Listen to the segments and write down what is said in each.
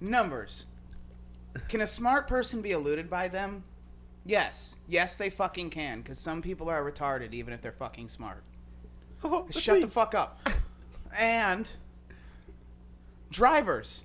Numbers. Can a smart person be eluded by them? Yes. Yes, they fucking can, because some people are retarded even if they're fucking smart. Shut the fuck up. And drivers.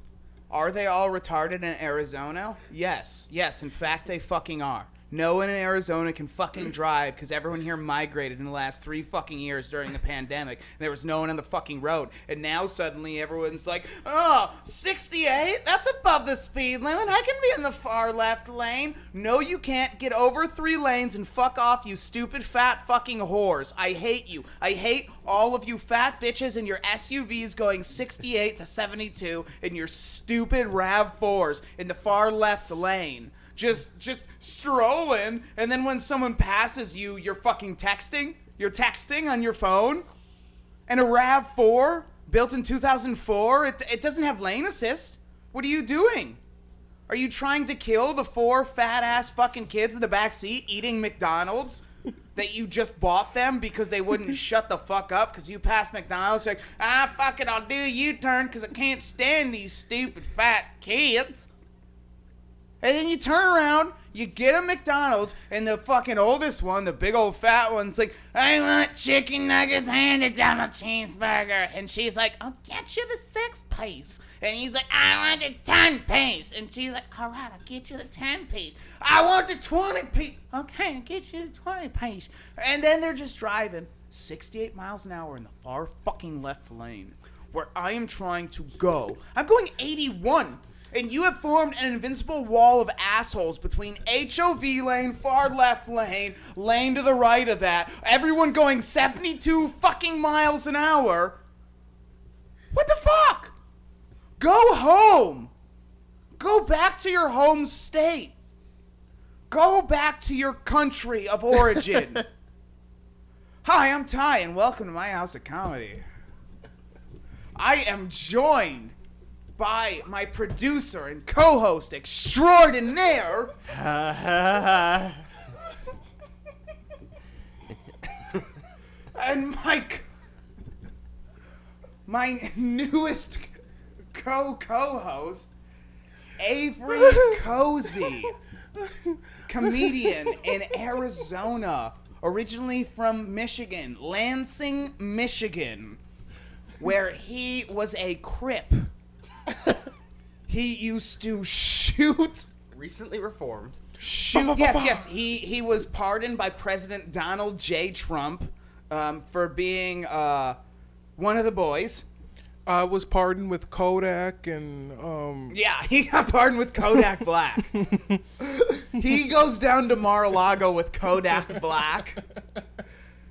Are they all retarded in Arizona? Yes. Yes, in fact, they fucking are. No one in Arizona can fucking drive because everyone here migrated in the last 3 fucking years during the pandemic. There was no one on the fucking road. And now suddenly everyone's like, oh, 68? That's above the speed limit. I can be in the far left lane. No, you can't. Get over 3 lanes and fuck off, you stupid fat fucking whores. I hate you. I hate all of you fat bitches in your SUVs going 68 to 72 in your stupid RAV4s in the far left lane. Just strolling, and then when someone passes you, you're fucking texting? You're texting on your phone? And a RAV4, built in 2004, it doesn't have lane assist. What are you doing? Are you trying to kill the 4 fat-ass fucking kids in the back seat eating McDonald's that you just bought them because they wouldn't shut the fuck up because you passed McDonald's? Like, fuck it, I'll do a U-turn because I can't stand these stupid fat kids. And then you turn around, you get a McDonald's, and the fucking oldest one, the big old fat one's like, I want chicken nuggets handed down a cheeseburger. And she's like, I'll get you the 6-piece. And he's like, I want the 10-piece. And she's like, all right, I'll get you the 10-piece. I want the 20-piece. Okay, I'll get you the 20-piece. And then they're just driving 68 miles an hour in the far fucking left lane where I am trying to go. I'm going 81. And you have formed an invincible wall of assholes between HOV lane, far left lane, lane to the right of that, everyone going 72 fucking miles an hour. What the fuck? Go home. Go back to your home state. Go back to your country of origin. Hi, I'm Ty, and welcome to my house of comedy. I am joined by my producer and co-host extraordinaire, and my newest co-host, Avery Cozy, comedian in Arizona, originally from Michigan, Lansing, Michigan, where he was a Crip. He used to shoot. Recently reformed. Shoot. Yes. He was pardoned by President Donald J. Trump for being one of the boys. Was pardoned with Kodak and Yeah, he got pardoned with Kodak Black. He goes down to Mar-a-Lago with Kodak Black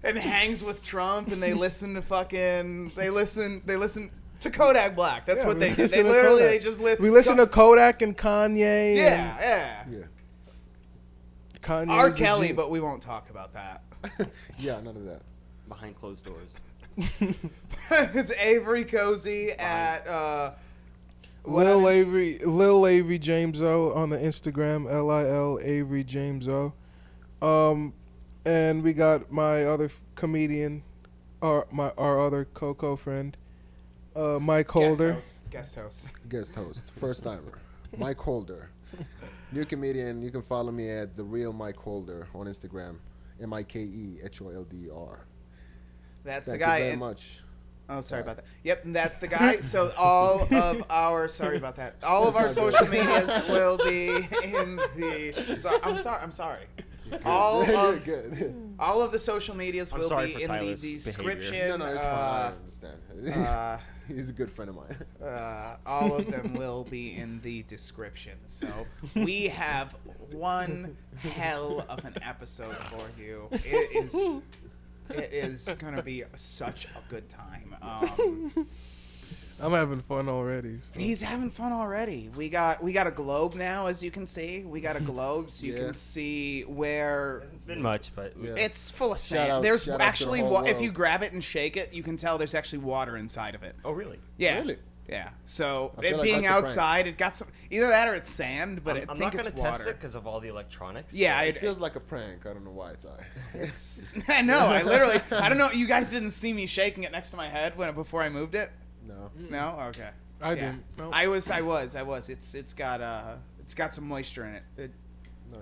and hangs with Trump, and they listen to Kodak Black. That's what they do. They literally we listen to Kodak and Kanye. Yeah. Kanye R. Kelly, but we won't talk about that. Yeah, none of that. Behind closed doors. It's Avery Cozy at Lil Avery Jameso on the Instagram, LIL Avery Jameso. And we got my other comedian, our other co-friend, Mike Holder. Guest host. First timer. Mike Holder. New comedian. You can follow me at The Real Mike Holder on Instagram. MikeHolder. That's Thank the guy. you very much. Oh, sorry about that. Yep, that's the guy. So all of our social medias will be in the. I'm sorry. All of the social medias will be in the description. No, it's fine. I understand. He's a good friend of mine. All of them will be in the description. So we have one hell of an episode for you. It is gonna be such a good time. I'm having fun already. So. He's having fun already. We got a globe now, as you can see. We got a globe, so you can see where. It's been much, but it's full of sand. There's actually if you grab it and shake it, you can tell there's actually water inside of it. Oh, really? Yeah. Really? Yeah. So I feel it like being that's a outside, it got some. Either that or it's sand, but I'm think not it's gonna water. test it because of all the electronics. Yeah, It feels like a prank. I don't know why it's It's. I know. I don't know. You guys didn't see me shaking it next to my head before I moved it. No. No. Okay. I didn't. No. I was. It's got some moisture in it. Nice.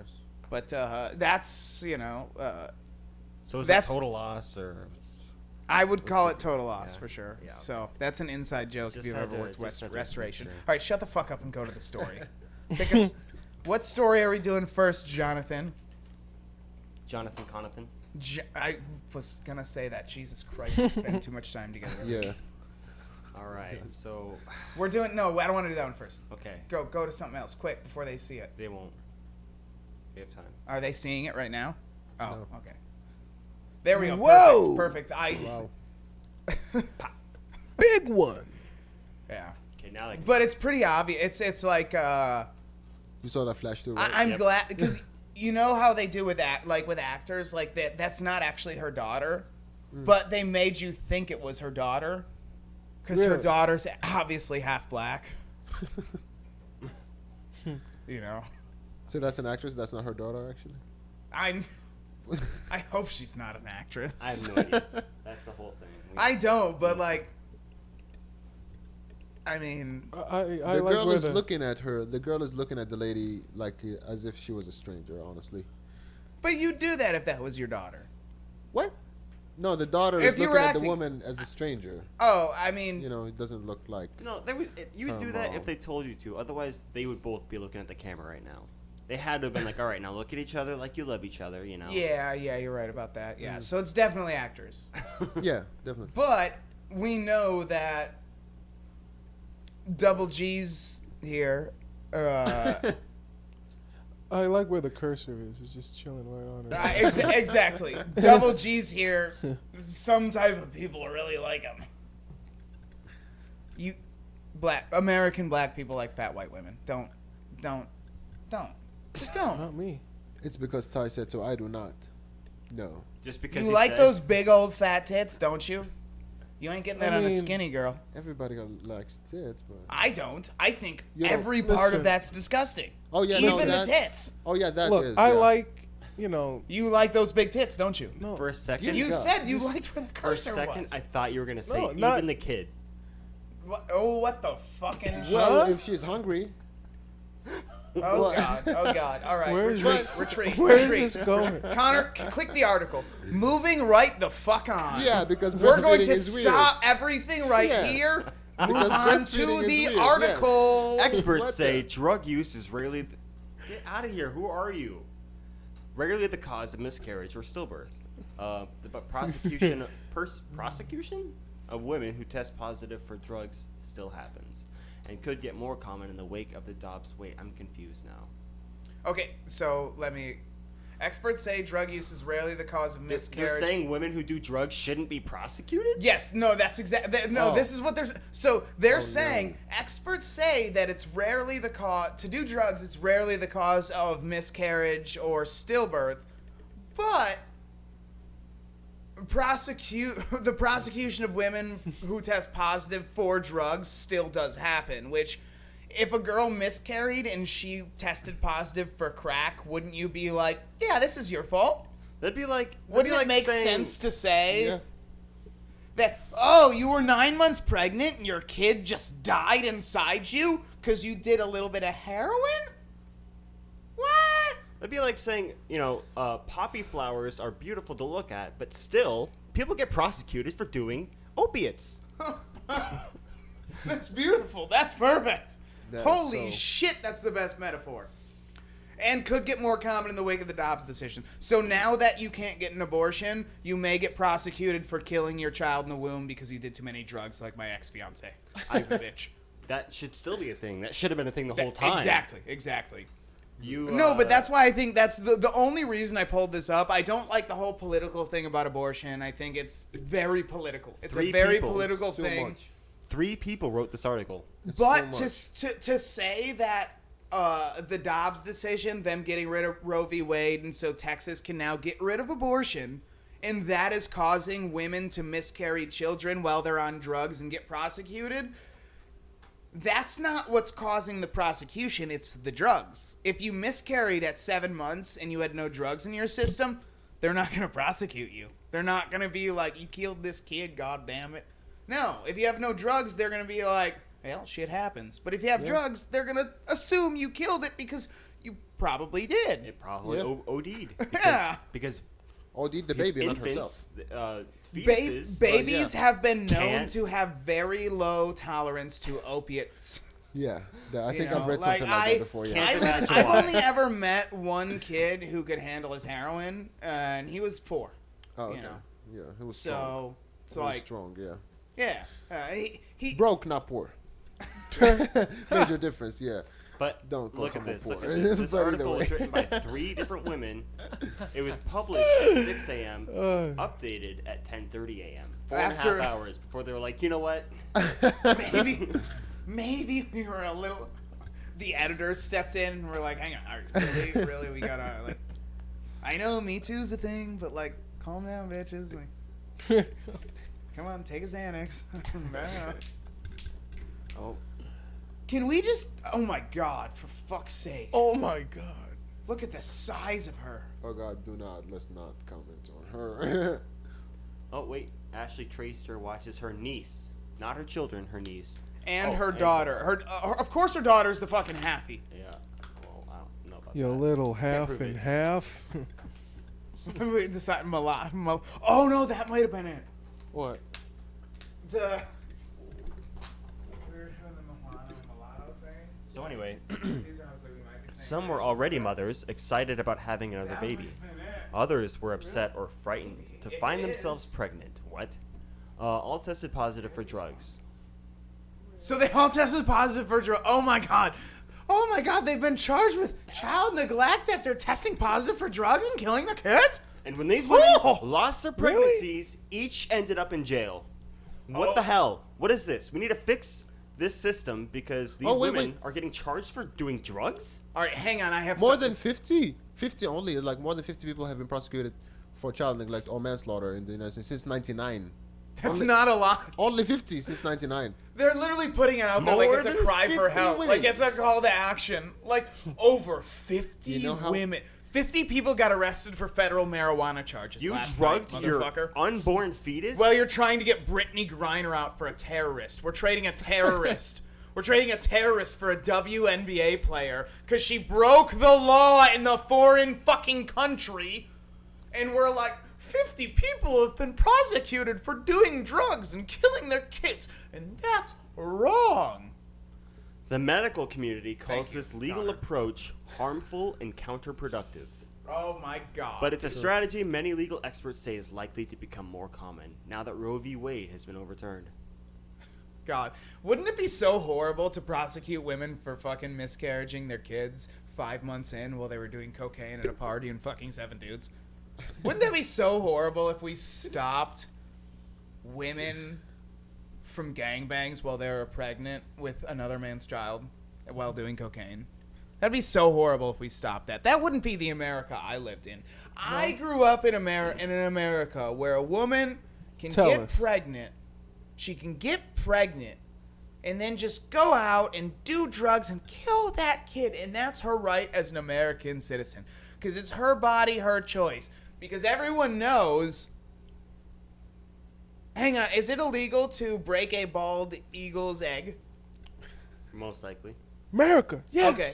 But that's So is it that's- total loss or? It's, I would call it total loss Yeah. for sure. Yeah. So that's an inside joke if Just you've had ever to- worked just had to restoration. make sure. All right, shut the fuck up and go to the story. Pick us. What story are we doing first, Jonathan? Jonathan Conathan. I was gonna say that. Jesus Christ, we spend too much time together. Yeah. All right. So, We're doing. No, I don't want to do that one first. okay. Go to something else quick before they see it. They won't. We have time. Are they seeing it right now? Oh, No. okay. There we go. Whoa! Perfect. Wow. Big one. Yeah. Okay, now they can. But it's pretty obvious. It's like You saw that flash too, right? I'm Yep. glad because you know how they do with with actors like that's not actually her daughter, but they made you think it was her daughter because her Really? daughter's obviously half black. You know, So that's an actress. That's not her daughter, actually. I hope she's not an actress. I have no idea. That's the whole thing. I don't, but like, I mean, I The like girl where is the, looking at her. The girl is looking at the lady like as if she was a stranger. Honestly. but you'd do that if that was your daughter. What? No, the daughter If is you looking were at the acting- woman as a stranger. Oh, I mean, You know, it doesn't look like. No, you would Her do that mom. if they told you to. Otherwise, they would both be looking at the camera right now. They had to have been like, all right, now look at each other like you love each other, you know? yeah, you're right about that. Yeah, so it's definitely actors. Yeah, definitely. But we know that Double G's here. I like where the cursor is. It's just chilling right on it. Exactly. Double G's here. Some type of people really like him. American black people like fat white women. Don't. Just don't. Not me. It's because Ty said so. I do not. No. Just because You like those big old fat tits, don't you? You ain't getting that I on a mean- skinny girl. Everybody likes tits, but. I don't. I think You don't- every part Listen. of that's disgusting. Oh yeah, Even no, the that, tits. Oh yeah, that is. Look, I yeah. like, you know, You like those big tits, don't you? no. For a second, You God. said you liked where the for a cursor second, was. I thought you were gonna say No, even not- the kid. What the fucking shit? Well, What? if she's hungry. Oh What? god, oh god. All right, Where is retreat, this- retreat, where is retreat. this going? Connor, click the article. Moving right the fuck on. Yeah, because We're going breastfeeding to is weird. stop everything right Yeah. here. Move Because on to breastfeeding is the weird, article. Experts What say the- drug use is rarely. Get out of here! Who are you? Regularly the cause of miscarriage or stillbirth. But prosecution of women who test positive for drugs still happens, and could get more common in the wake of the Dobbs. Wait, I'm confused now. Okay, so let me. Experts say drug use is rarely the cause of They're miscarriage. saying women who do drugs shouldn't be prosecuted. Yes, no, that's exactly. No, Oh. this is what they're Oh, saying. no. Experts say that it's rarely the cause to do drugs. It's rarely the cause of miscarriage or stillbirth, but the prosecution of women who test positive for drugs still does happen. Which, if a girl miscarried and she tested positive for crack, wouldn't you be like, yeah, this is your fault? That'd be like. Wouldn't it make sense to say? Yeah. That, oh, you were 9 months pregnant and your kid just died inside you because you did a little bit of heroin? What? That'd be like saying, poppy flowers are beautiful to look at, but still, people get prosecuted for doing opiates. That's beautiful. That's perfect. That is Holy so- shit, that's the best metaphor. And could get more common in the wake of the Dobbs decision. So now that you can't get an abortion, you may get prosecuted for killing your child in the womb because you did too many drugs, like my ex-fiance. I'm a bitch. That should still be a thing. That should have been a thing the whole time. Exactly. You No, but that's why I think that's the only reason I pulled this up. I don't like the whole political thing about abortion. I think it's very political. It's a Three very people. political It's too thing. much. 3 people wrote this article. But so to say that the Dobbs decision, them getting rid of Roe v. Wade, and so Texas can now get rid of abortion, and that is causing women to miscarry children while they're on drugs and get prosecuted, that's not what's causing the prosecution, it's the drugs. If you miscarried at 7 months and you had no drugs in your system, they're not going to prosecute you. They're not going to be like, you killed this kid, god damn it. No, if you have no drugs, they're going to be like, well, shit happens. But if you have drugs, they're gonna assume you killed it because you probably did. It probably OD'd. Yeah. Because OD'd the baby, not herself. Fetuses. Babies have been known Can't- to have very low tolerance to opiates. Yeah, I You think know, I've read something like that before. Yeah. I've only ever met one kid who could handle his heroin, and he was 4. Oh, okay. You know. Yeah, it was strong. So it's It was like, strong, yeah. yeah, he Broke, not poor. Major difference, yeah. But Don't call look at someone this. poor. Look at this. This But either article was way. written by 3 different women. It was published at 6 a.m., updated at 10:30 a.m. 4.5 hours before they were like, you know what? maybe we were a little. The editors stepped in and were like, "Hang on, all right, really, we gotta like." I know Me Too's a thing, but like, calm down, bitches. Like, come on, take a Xanax. Oh, Can we just? Oh my God! For fuck's sake! Oh my God. Look at the size of her. Oh God, let's not comment on her. oh wait. Ashley Tracer watches her niece, not her children, her niece. And Oh, her and daughter. Of course, her daughter's the fucking halfie. Yeah. Well, I don't know about You that. little Can't half prove and it. half. We decided oh no, that might have been it. What? The. We were doing the mulatto thing. So anyway, These are honestly, we might be saying some were already mothers, excited about having another That baby. might have been it. Others were upset or frightened to find themselves pregnant. What? All tested positive for drugs. So they all tested positive for drug. Oh my god. Oh my god, they've been charged with child neglect after testing positive for drugs and killing their kids? And when these women Oh! lost their Really? pregnancies, each ended up in jail. What the hell? What is this? We need to fix this system because these women are getting charged for doing drugs? Alright, hang on, I have More something. than 50. 50 only. Like, more than 50 people have been prosecuted for child neglect or manslaughter in the United States since 99. That's only, not a lot. Only 50 since 99. They're literally putting it out there like More it's a than cry for 50 help. women. Like it's a call to action. Like over 50 You know how- women. 50 people got arrested for federal marijuana charges You last drugged night, your motherfucker. unborn fetus? Well, you're trying to get Brittany Griner out for a terrorist. We're trading a terrorist. We're trading a terrorist for a WNBA player because she broke the law in the foreign fucking country. And we're like, 50 people have been prosecuted for doing drugs and killing their kids. And that's wrong. The medical community calls Thank you, this legal Connor. approach harmful and counterproductive. Oh my god. But it's a strategy many legal experts say is likely to become more common now that Roe v. Wade has been overturned. God, wouldn't it be so horrible to prosecute women for fucking miscarriaging their kids 5 months in while they were doing cocaine at a party and fucking 7 dudes? Wouldn't that be so horrible if we stopped women from gangbangs while they were pregnant with another man's child while doing cocaine? That'd be so horrible if we stopped that. That wouldn't be the America I lived in. I grew up in an America where a woman can Tell get us. pregnant. She can get pregnant and then just go out and do drugs and kill that kid. And that's her right as an American citizen. Because it's her body, her choice. Because everyone knows... Hang on, is it illegal to break a bald eagle's egg? Most likely. America. Yes. Okay.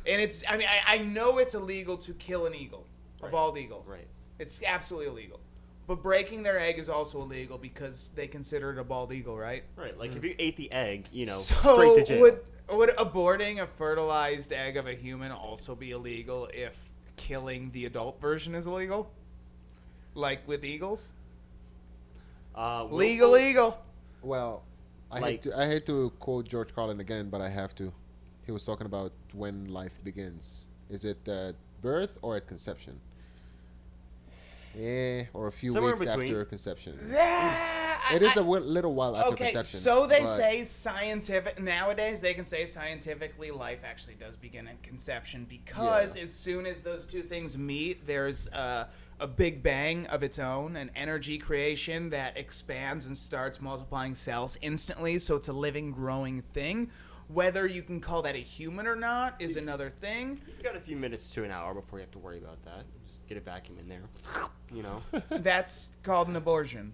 And it's, I mean, I know it's illegal to kill an eagle, a Right. bald eagle. Right. It's absolutely illegal. But breaking their egg is also illegal because they consider it a bald eagle, right? Right. Like if you ate the egg, you know, So straight to jail. would aborting a fertilized egg of a human also be illegal if killing the adult version is illegal? Like with eagles? Legal willful- eagle. Well, I Like- hate to quote George Carlin again, but I have to. He was talking about when life begins. Is it at birth or at conception? Or a few Somewhere weeks between. after conception. Yeah, It is a little while after Okay, conception. so they but- say scientific nowadays they can say scientifically life actually does begin at conception because Yeah. as soon as those two things meet, there's a big bang of its own, an energy creation that expands and starts multiplying cells instantly. So it's a living, growing thing. Whether you can call that a human or not is another thing. You've got a few minutes to an hour before you have to worry about that. Just get a vacuum in there. You know. That's called an abortion.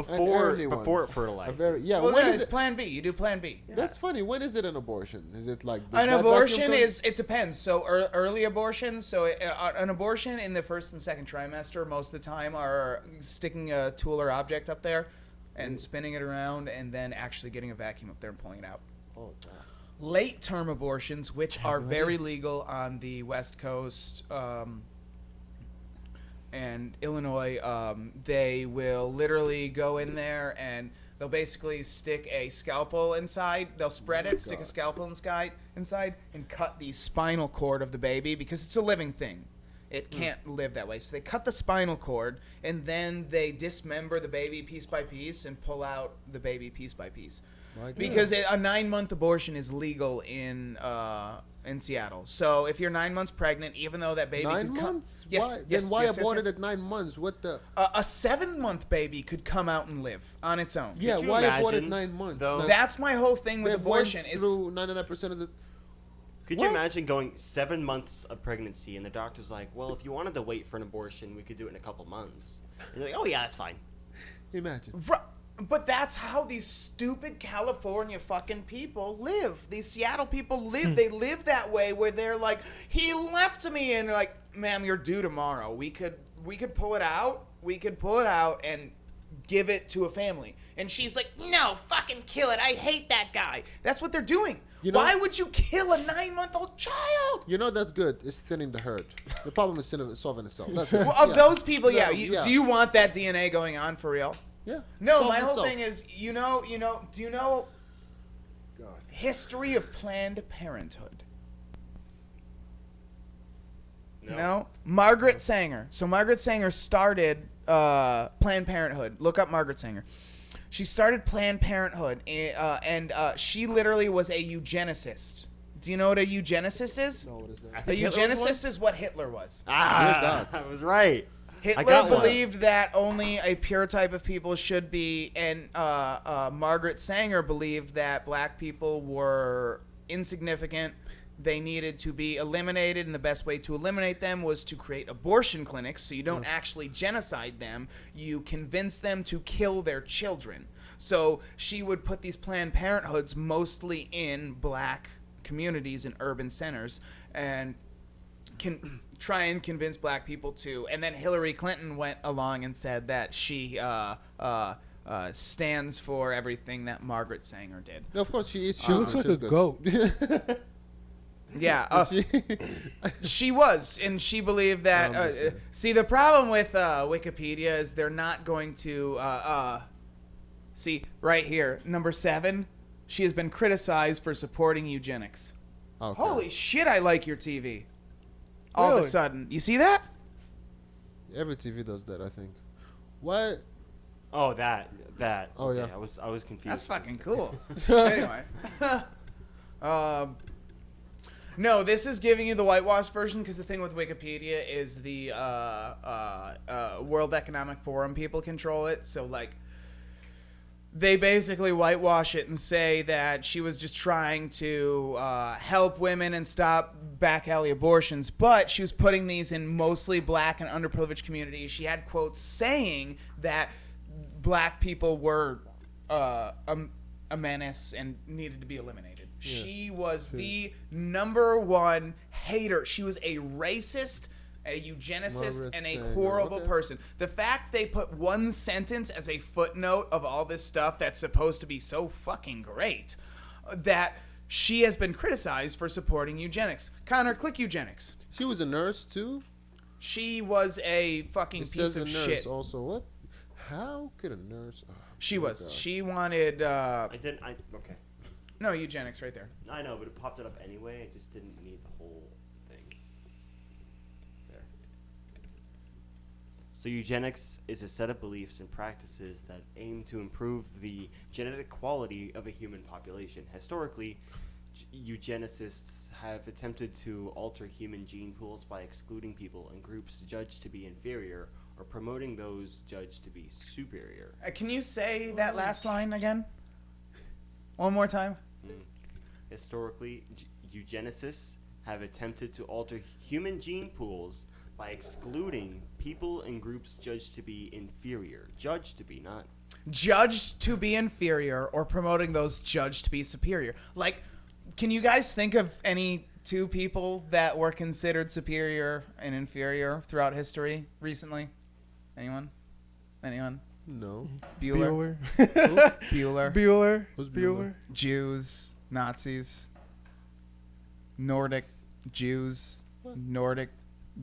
before early one. fertilizing. Well, when yeah, is it's it? Plan B. You do Plan B. That's funny. When is it an abortion? Is it like does An that abortion vacuum is, it depends. So early abortions, an abortion in the first and second trimester most of the time are sticking a tool or object up there and spinning it around and then actually getting a vacuum up there and pulling it out. Oh, God. Late term abortions, which are very legal on the West Coast and Illinois, they will literally go in there and they'll basically stick a scalpel inside. They'll spread it, stick a scalpel inside, and cut the spinal cord of the baby because it's a living thing. It can't live that way. So they cut the spinal cord, and then they dismember the baby piece by piece and pull out the baby piece by piece. Because a 9-month abortion is legal in Seattle. So if you're 9 months pregnant, even though that baby 9 could months? Yes, Why? yes, Then why yes, abort yes, it at 9 months? What the? a 7-month baby could come out and live on its own. Yeah, Could you why abort at imagine, 9 months? though? Like, That's my whole thing with they've abortion went is through 99% of the. Could What? you imagine going 7 months of pregnancy and the doctor's like, well, if you wanted to wait for an abortion, we could do it in a couple months. And you're like, oh yeah, that's fine. Imagine. But that's how these stupid California fucking people live. These Seattle people live. They live that way where they're like, he left me, and they're like, ma'am, you're due tomorrow. We could pull it out. We could pull it out and give it to a family. And she's like, no, fucking kill it. I hate that guy. That's what they're doing. You know- Why would you kill a 9-month-old child? You know that's good. It's thinning the herd. The problem is solving itself. That's good. Well, of those people, No, yeah. Do you want that DNA going on for real? Yeah. No, Solve my whole itself. thing is, do you know God. history of Planned Parenthood? No? Margret Sanger. So Margret Sanger started Planned Parenthood. Look up Margret Sanger. She started Planned Parenthood, and she literally was a eugenicist. Do you know what a eugenicist is? No, what is that? I A think Hitler was eugenicist is what Hitler was. Ah, I was right. I Hitler got one. believed that only a pure type of people should be, and Margaret Sanger believed that black people were insignificant. They needed to be eliminated, and the best way to eliminate them was to create abortion clinics, so you don't actually genocide them. You convince them to kill their children. So she would put these Planned Parenthoods mostly in black communities and urban centers, and can try and convince black people to. And then Hillary Clinton went along and said that she stands for everything that Margaret Sanger did. No, of course she eats. She looks like a goat. Yeah, she was, and she believed that. See, the problem with Wikipedia is they're not going to. See, right here, number 7. She has been criticized for supporting eugenics. Okay. Holy shit! I like your TV. All of Really? a sudden, you see that? Every TV does that, I think. What? Oh, that. Oh, Okay, yeah. I was confused. That's for a fucking second. cool. Anyway. No, this is giving you the whitewash version because the thing with Wikipedia is the World Economic Forum people control it. So, like, they basically whitewash it and say that she was just trying to help women and stop back alley abortions, but she was putting these in mostly black and underprivileged communities. She had quotes saying that black people were a menace and needed to be eliminated. Yeah. She was the #1 hater. She was a racist, a eugenicist, Margaret and a Sanger. horrible Okay. person. The fact they put one sentence as a footnote of all this stuff that's supposed to be so fucking great, that she has been criticized for supporting eugenics. Connor, click eugenics. She was a nurse too. She was a fucking It piece says a of nurse shit. also. What? How could a nurse? Oh, She my was. God. She wanted Okay. no eugenics right there. I know, but it popped it up anyway. I just didn't need the whole thing. There. So eugenics is a set of beliefs and practices that aim to improve the genetic quality of a human population. Historically, eugenicists have attempted to alter human gene pools by excluding people and groups judged to be inferior or promoting those judged to be superior. Can you say that last line again? One more time. Historically, eugenicists have attempted to alter human gene pools by excluding people and groups judged to be inferior. Judged to be, not judged to be inferior or promoting those judged to be superior. Like, can you guys think of any two people that were considered superior and inferior throughout history recently? Anyone? No. Bueller? Bueller. Bueller. Who's Bueller. Jews. Nazis. Nordic Jews. Nordic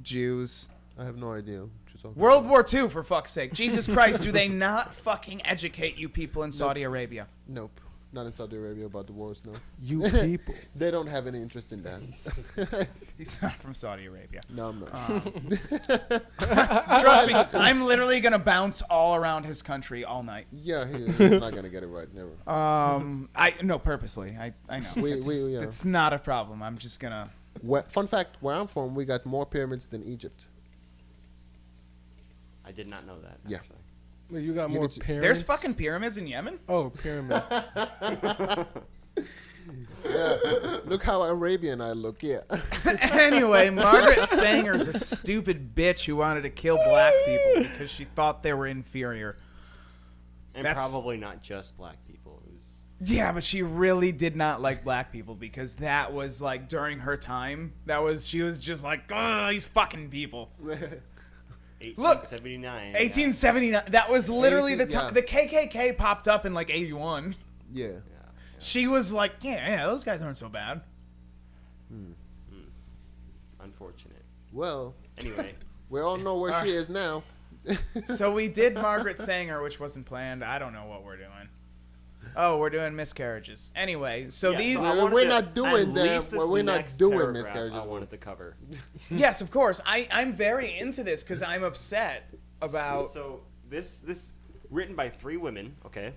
Jews. I have no idea what you're talking World about. War II, for fuck's sake. Jesus Christ, do they not fucking educate you people in Saudi Arabia? Nope. Not in Saudi Arabia about the wars, no. You people. They don't have any interest in that. He's not from Saudi Arabia. No, I'm not. Trust me, I'm literally going to bounce all around his country all night. Yeah, he's not going to get it right, never. No, purposely. I know. Yeah. It's not a problem. I'm just going to... Fun fact, where I'm from, we got more pyramids than Egypt. I did not know that. Yeah. Actually. Well, you got You more need to- pyramids. There's fucking pyramids in Yemen? Oh, pyramids. Yeah. Look how Arabian I look, yeah. Anyway, Margret Sanger's a stupid bitch who wanted to kill black people because she thought they were inferior. And That's- probably not just black people. It was Yeah, but she really did not like black people because that was like during her time. She was just like, oh, these fucking people. 1879. 1879. That was literally the 18 time. The KKK popped up in like 81. Yeah. Yeah. She was like, yeah, those guys aren't so bad. Unfortunate. Well, Anyway, we all know where she is now. So we did Margret Sanger, which wasn't planned. I don't know what we're doing. Oh, we're doing miscarriages. Anyway, so yeah, these... I wanted We're to- not doing at that. least this We're not next doing paragraph miscarriages. I wanted to cover. Yes, of course. I'm very into this because I'm upset about... So this written by 3 women, okay?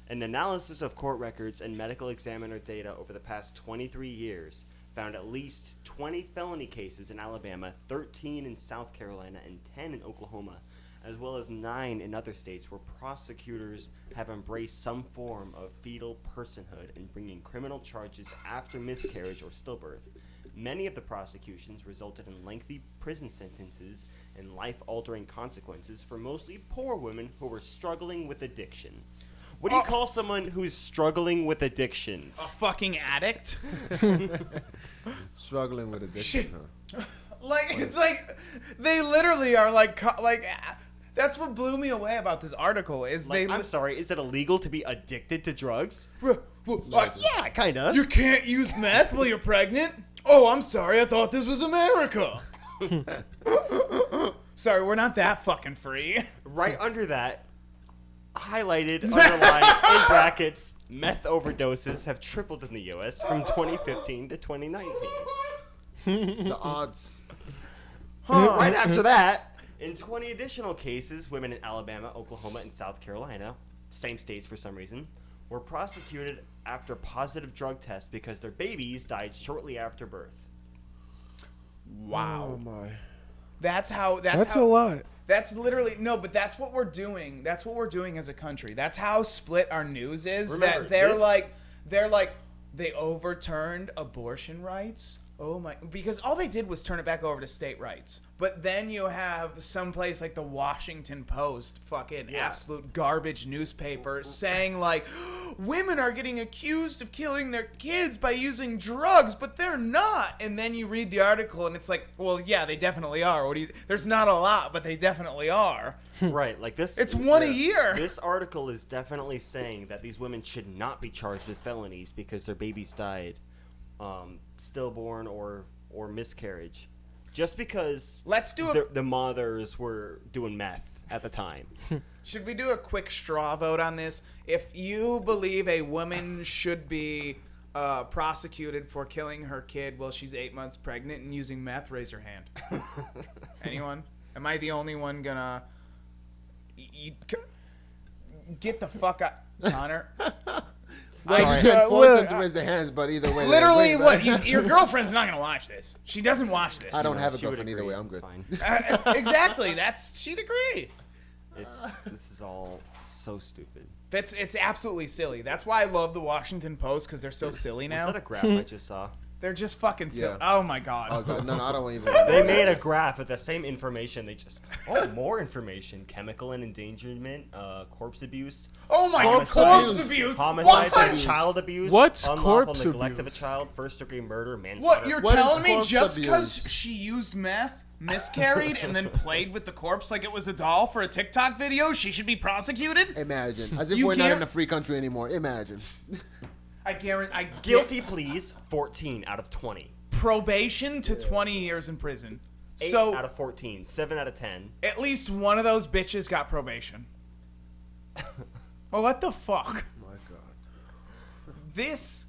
An analysis of court records and medical examiner data over the past 23 years found at least 20 felony cases in Alabama, 13 in South Carolina, and 10 in Oklahoma, as well as 9 in other states where prosecutors have embraced some form of fetal personhood in bringing criminal charges after miscarriage or stillbirth. Many of the prosecutions resulted in lengthy prison sentences and life-altering consequences for mostly poor women who were struggling with addiction. What do you call someone who's struggling with addiction? A fucking addict? Struggling with addiction, huh? Like, it's like... They literally are like... That's what blew me away about this article is Like, they... I'm sorry, is it illegal to be addicted to drugs? Yeah, kinda. You can't use meth while you're pregnant? Oh, I'm sorry. I thought this was America. Sorry, we're not that fucking free. Right under that, highlighted, underlined, in brackets, meth overdoses have tripled in the U.S. from 2015 to 2019. The odds. Right after that, in 20 additional cases, women in Alabama, Oklahoma, and South Carolina, same states for some reason, were prosecuted after positive drug tests because their babies died shortly after birth. Wow. Oh my. That's how... That's a lot. That's literally... No, but that's what we're doing. That's what we're doing as a country. That's how split our news is. Remember, that they're this- like... They overturned abortion rights. Oh my... Because all they did was turn it back over to state rights. But then you have some place like the Washington Post, fucking absolute garbage newspaper, saying like, women are getting accused of killing their kids by using drugs, but they're not. And then you read the article and it's like, well, yeah, they definitely are. There's not a lot, but they definitely are. Right, like this... It's one a year. This article is definitely saying that these women should not be charged with felonies because their babies died stillborn or miscarriage. Just because Let's do the mothers were doing meth at the time. Should we do a quick straw vote on this? If you believe a woman should be prosecuted for killing her kid while she's 8 months pregnant and using meth, raise your hand. Anyone? Am I the only one gonna... Get the fuck out, Connor. I said force them to raise their hands, but either way. Literally, they what? win, Your girlfriend not gonna watch this. She doesn't watch this. I don't have a She would girlfriend either agree, way. I'm it's good. fine. Exactly. She'd agree. This is all so stupid. It's absolutely silly. That's why I love the Washington Post because they're so silly Was now. that a graph I just saw? They're just fucking silly. Yeah. Oh my god. Oh god, no, I don't even. They made a graph with the same information. They just more information: chemical and endangerment, corpse abuse. Oh my god, Homicide. corpse abuse. Homicide What? and child abuse. What's unlawful corpse neglect abuse? of a child, first-degree murder, manslaughter. What, you're What is telling me corpse just because abuse? she used meth, miscarried, and then played with the corpse like it was a doll for a TikTok video, she should be prosecuted? Imagine, as if You we're not guar- in a free country anymore. Imagine. I guarantee. Guilty pleas, 14 out of 20. Probation to 20 years in prison. 8 So out of 14. 7 out of 10. at least one of those bitches got probation. Well, what the fuck? My god. This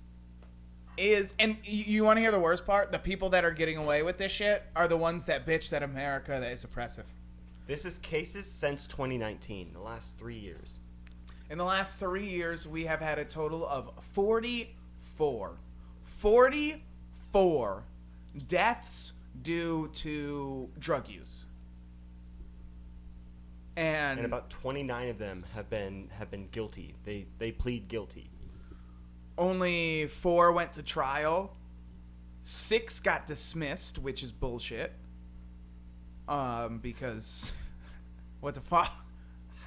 is, and you want to hear the worst part? The people that are getting away with this shit are the ones that bitch that America that is oppressive. This is cases since 2019, the last 3 years. In the last 3 years, we have had a total of 44 deaths due to drug use. And about 29 of them have been guilty. They plead guilty. only 4 went to trial. 6 got dismissed, which is bullshit. Because what the fuck?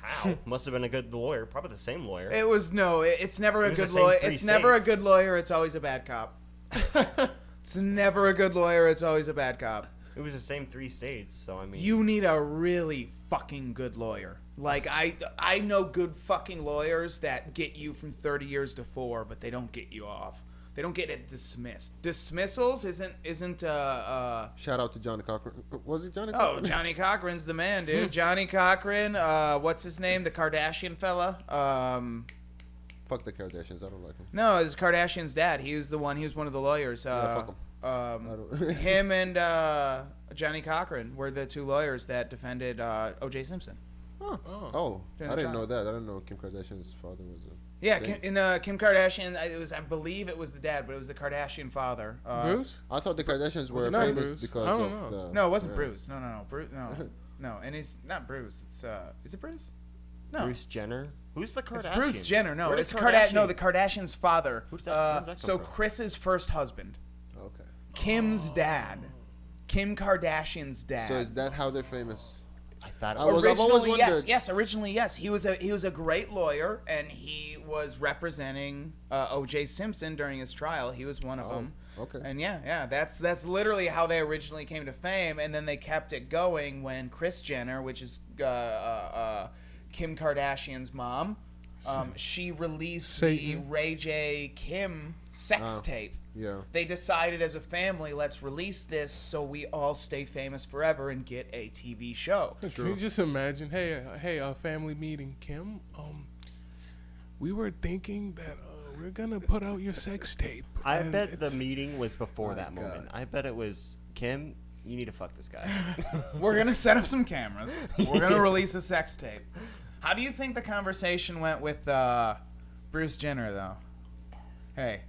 How? Must have been a good lawyer. Probably the same lawyer. It's never a It was good the same lawyer. 3 It's never a states. good lawyer. It's always a bad cop. It's never a good lawyer. It's always a bad cop. It was the same 3 states, so I mean. You need a really fucking good lawyer. Like I know good fucking lawyers that get you from 30 years to 4, but they don't get you off. They don't get it dismissed. Dismissals isn't Shout out to Johnny Cochran. Was it Johnny Oh, Cochran? Johnny Cochran's the man, dude. Johnny Cochran, what's his name? The Kardashian fella? Fuck the Kardashians. I don't like them. No, it's Kardashian's dad. He was one of the lawyers. Yeah, fuck 'em. I don't- Him and Johnny Cochran were the 2 lawyers that defended O.J. Simpson. Oh, During I the didn't trial. know that. I didn't know Kim Kardashian's father was a. Yeah, thing. Kim Kardashian. I believe it was the dad, but it was the Kardashian father. Bruce? I thought the Kardashians were it not famous Bruce? because I don't of know. the. No, it wasn't yeah. Bruce. No, Bruce. No, and he's not Bruce. It's is it Bruce? No, Bruce Jenner? Who's the Kardashian? it's Bruce Jenner. No, Where it's does Kardashian. No, the Kardashian's father. Who's that- where does that come So from? Chris's first husband, Okay. Kim's dad, Kim Kardashian's dad. Oh. So is that how they're famous? I thought it I was. was- I've always Originally, yes, wondered- yes. Originally, yes. He was a great lawyer, and he was representing O.J. Simpson during his trial. He was one of them. okay. And yeah. That's literally how they originally came to fame, and then they kept it going when Kris Jenner, which is Kim Kardashian's mom, she released Satan. the Ray J. Kim sex Oh. tape. Yeah. They decided as a family, let's release this so we all stay famous forever and get a TV show. Can you just imagine? Hey, family meeting, Kim. We were thinking that we're gonna put out your sex tape. I and bet the it's- meeting was before My that moment. God. I bet it was Kim. You need to fuck this guy. We're gonna set up some cameras. We're gonna release a sex tape. How do you think the conversation went with Bruce Jenner, though? Hey,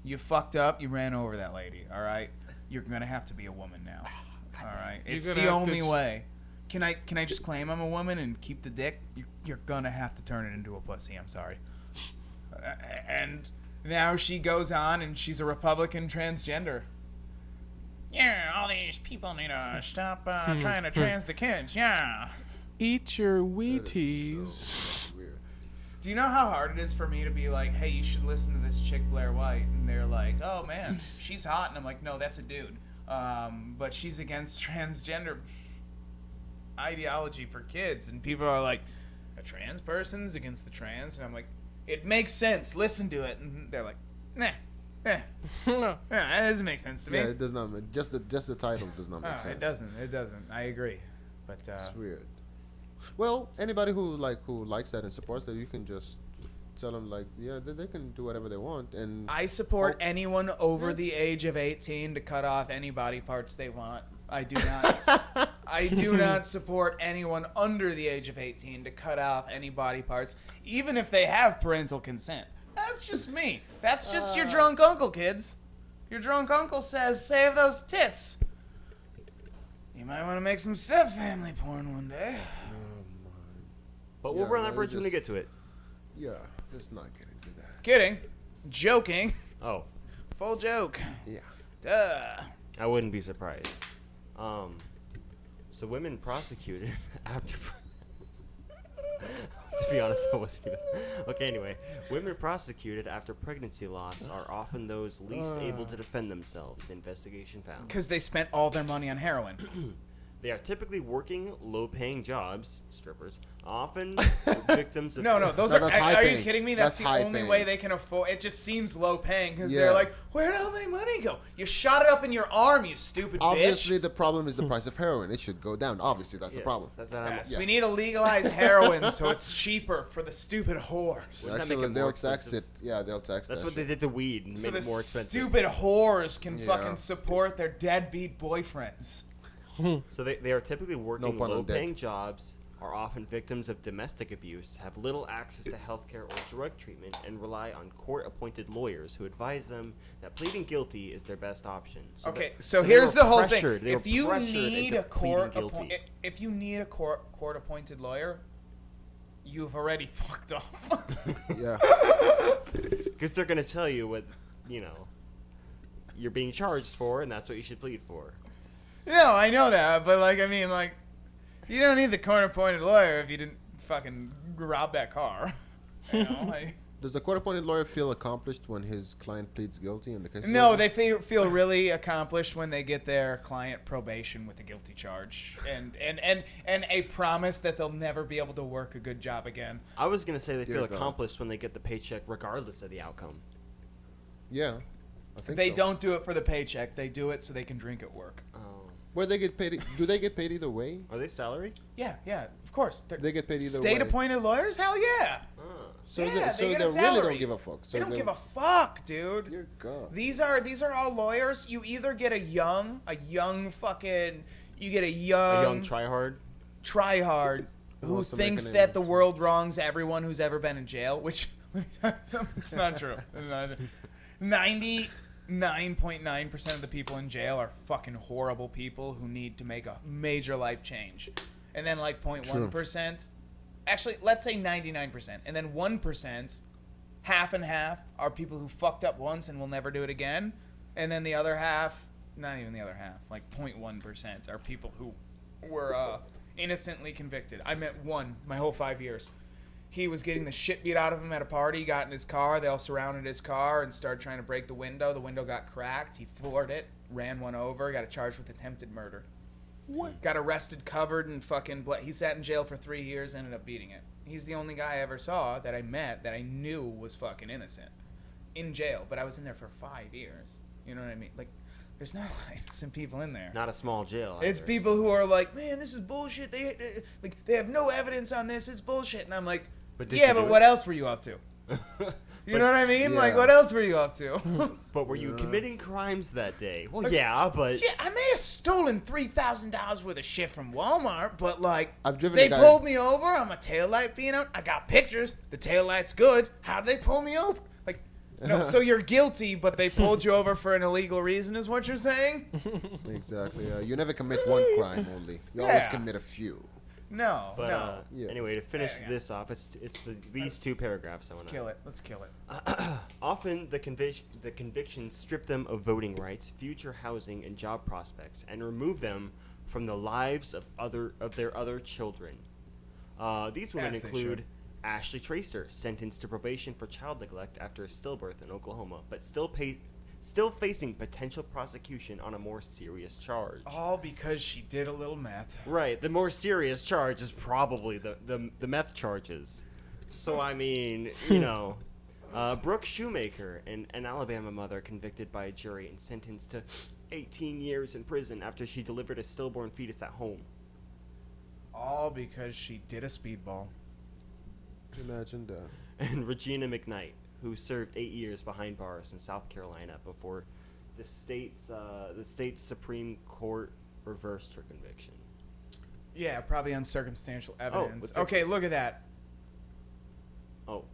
you fucked up. You ran over that lady. All right, you're gonna have to be a woman now. All right, it's You're the gonna have only to- way. Can I just claim I'm a woman and keep the dick? You're gonna have to turn it into a pussy. I'm sorry. And now she goes on and she's a Republican transgender. Yeah, all these people need to stop trying to trans the kids. Yeah. Eat your Wheaties. Weird. Do you know how hard it is for me to be like, hey, you should listen to this chick Blair White? And they're like, oh, man, she's hot. And I'm like, no, that's a dude. But she's against transgender ideology for kids. And people are like, a trans person's against the trans? And I'm like, it makes sense. Listen to it. And they're like, nah. No. That doesn't make sense to me. Yeah, it does not. Just the title does not make Oh, sense. it doesn't. I agree. But It's weird. Well, anybody who likes that and supports that, you can just tell them they can do whatever they want. And I support anyone over Yes. the age of 18 to cut off any body parts they want. I do not. I do not support anyone under the age of 18 to cut off any body parts, even if they have parental consent. That's just me. That's just your drunk uncle, kids. Your drunk uncle says, "Save those tits." You might want to make some step-family porn one day. But we'll Yeah, run no, that bridge when we get to it. yeah, let's not get into that. Kidding. Joking. Oh. Full joke. Yeah. Duh. I wouldn't be surprised. So women prosecuted after. To be honest, I wasn't even. Okay, anyway, women prosecuted after pregnancy loss are often those least able to defend themselves. The investigation found. Because they spent all their money on heroin. They are typically working low-paying jobs, strippers, often victims of... No, those are that's high you paying. kidding me? That's That's, high the only paying. way they can afford. It just seems low paying because Yeah. they're like, where'd all my money go? You shot it up in your arm, you stupid Obviously, bitch. the problem is the price of heroin. It should go down. Obviously, that's the Yes, problem. That's what I'm, Yes, Yeah. we need to legalize heroin so it's cheaper for the stupid whores. Wouldn't that make Actually, it more they'll tax expensive? it. Yeah, they'll tax That's that what they shit. did to weed and So made the it more expensive. stupid whores can Yeah. fucking support their deadbeat boyfriends. So they are typically working pun on low-paying jobs, are often victims of domestic abuse, have little access to healthcare or drug treatment, and rely on court-appointed lawyers who advise them that pleading guilty is their best option. Okay, so they here's were the whole pressured- thing. they If were you pressured need into a court pleading guilty. if you need a court appointed lawyer, you've already fucked off. Yeah. Because they're going to tell you what, you're being charged for, and that's what you should plead for. No, I know that, but you don't need the court-appointed lawyer if you didn't fucking rob that car. You know, like, Does the court-appointed lawyer feel accomplished when his client pleads guilty and the case is no, over? they feel really accomplished when they get their client probation with a guilty charge and a promise that they'll never be able to work a good job again. I was going to say they Dear feel God. accomplished when they get the paycheck regardless of the outcome. Yeah. I think They so. don't do it for the paycheck. They do it so they can drink at work. Oh. Where they get paid? Do they get paid either way? Are they salary? Yeah, of course. They're They get paid either way. state-appointed lawyers? Hell yeah. Oh. So Yeah, they get a really salary. don't give a fuck. So They don't give a fuck, dude. Dear God. These are all lawyers. You either get a young fucking, you get a A young young tryhard? tryhard who wants to make thinks an that image. the world wrongs everyone who's ever been in jail, which it's not true. 99.9% of the people in jail are fucking horrible people who need to make a major life change. And then 0.1%, actually, let's say 99%, and then 1%, half and half, are people who fucked up once and will never do it again. And then the other half, not even the other half, 0.1% are people who were innocently convicted. I met one my whole 5 years. He was getting the shit beat out of him at a party, got in his car, they all surrounded his car and started trying to break the window. The window got cracked, he floored it, ran one over, got charged with attempted murder. What? Got arrested, covered in fucking blood. He sat in jail for 3 years, ended up beating it. He's the only guy I ever saw that I met that I knew was fucking innocent. In jail, but I was in there for 5 years. You know what I mean? There's not a lot of innocent people in there. Not a small jail. It's either. people who are like, man, this is bullshit. They have no evidence on this. It's bullshit. And I'm like, But did yeah, you but do what it? else were you up to? You know what I mean? Yeah. What else were you up to? But were you committing crimes that day? Well, yeah, but... Yeah, I may have stolen $3,000 worth of shit from Walmart, but I've driven they a guy- pulled me over on my taillight being out. I got pictures. The taillight's good. How did they pull me over? No, so you're guilty, but they pulled you over for an illegal reason, is what you're saying? Exactly. You never commit one crime only. You always Yeah. commit a few. No, But no. Yeah. anyway, to finish Yeah. this off, it's these two paragraphs I Let's want kill it. Let's kill it. Often, the convictions strip them of voting rights, future housing, and job prospects, and remove them from the lives of their other children. These women As they include should. Ashley Tracer, sentenced to probation for child neglect after a stillbirth in Oklahoma, but still facing potential prosecution on a more serious charge. All because she did a little meth. Right, the more serious charge is probably the meth charges. So, I mean, Brooke Shoemaker, an Alabama mother convicted by a jury and sentenced to 18 years in prison after she delivered a stillborn fetus at home. All because she did a speedball. Imagine that. And Regina McKnight, who served 8 years behind bars in South Carolina before the state's Supreme Court reversed her conviction. Yeah, probably on circumstantial evidence. with Okay, pictures. look at that. Oh,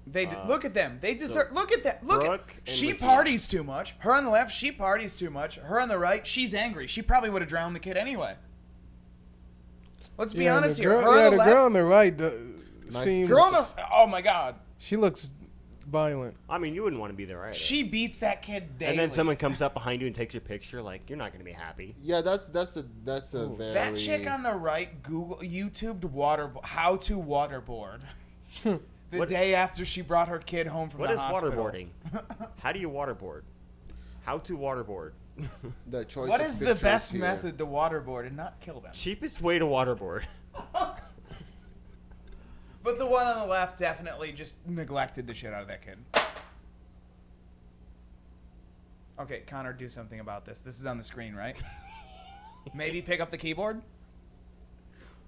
Look at them. They deserve. Look at that. Look Brooke at. and She Regina. parties too much. Her on the left, she parties too much. Her on the right, she's angry. She probably would have drowned the kid anyway. Let's be honest the here. girl, Her on yeah, the the left. girl on the right Nice seems. Girl on the. Oh my God. She looks violent. I mean, you wouldn't want to be there either. She beats that kid daily. And then someone comes up behind you and takes your picture. Like, you're not going to be happy. Yeah, that's a very. That chick on the right YouTubed how to waterboard. The day after she brought her kid home from the hospital. What is waterboarding? How do you waterboard? How to waterboard? The choice What of is the pictures best here. method to waterboard and not kill them? Cheapest way to waterboard. But the one on the left definitely just neglected the shit out of that kid. Okay, Connor, do something about this. This is on the screen, right? Maybe pick up the keyboard?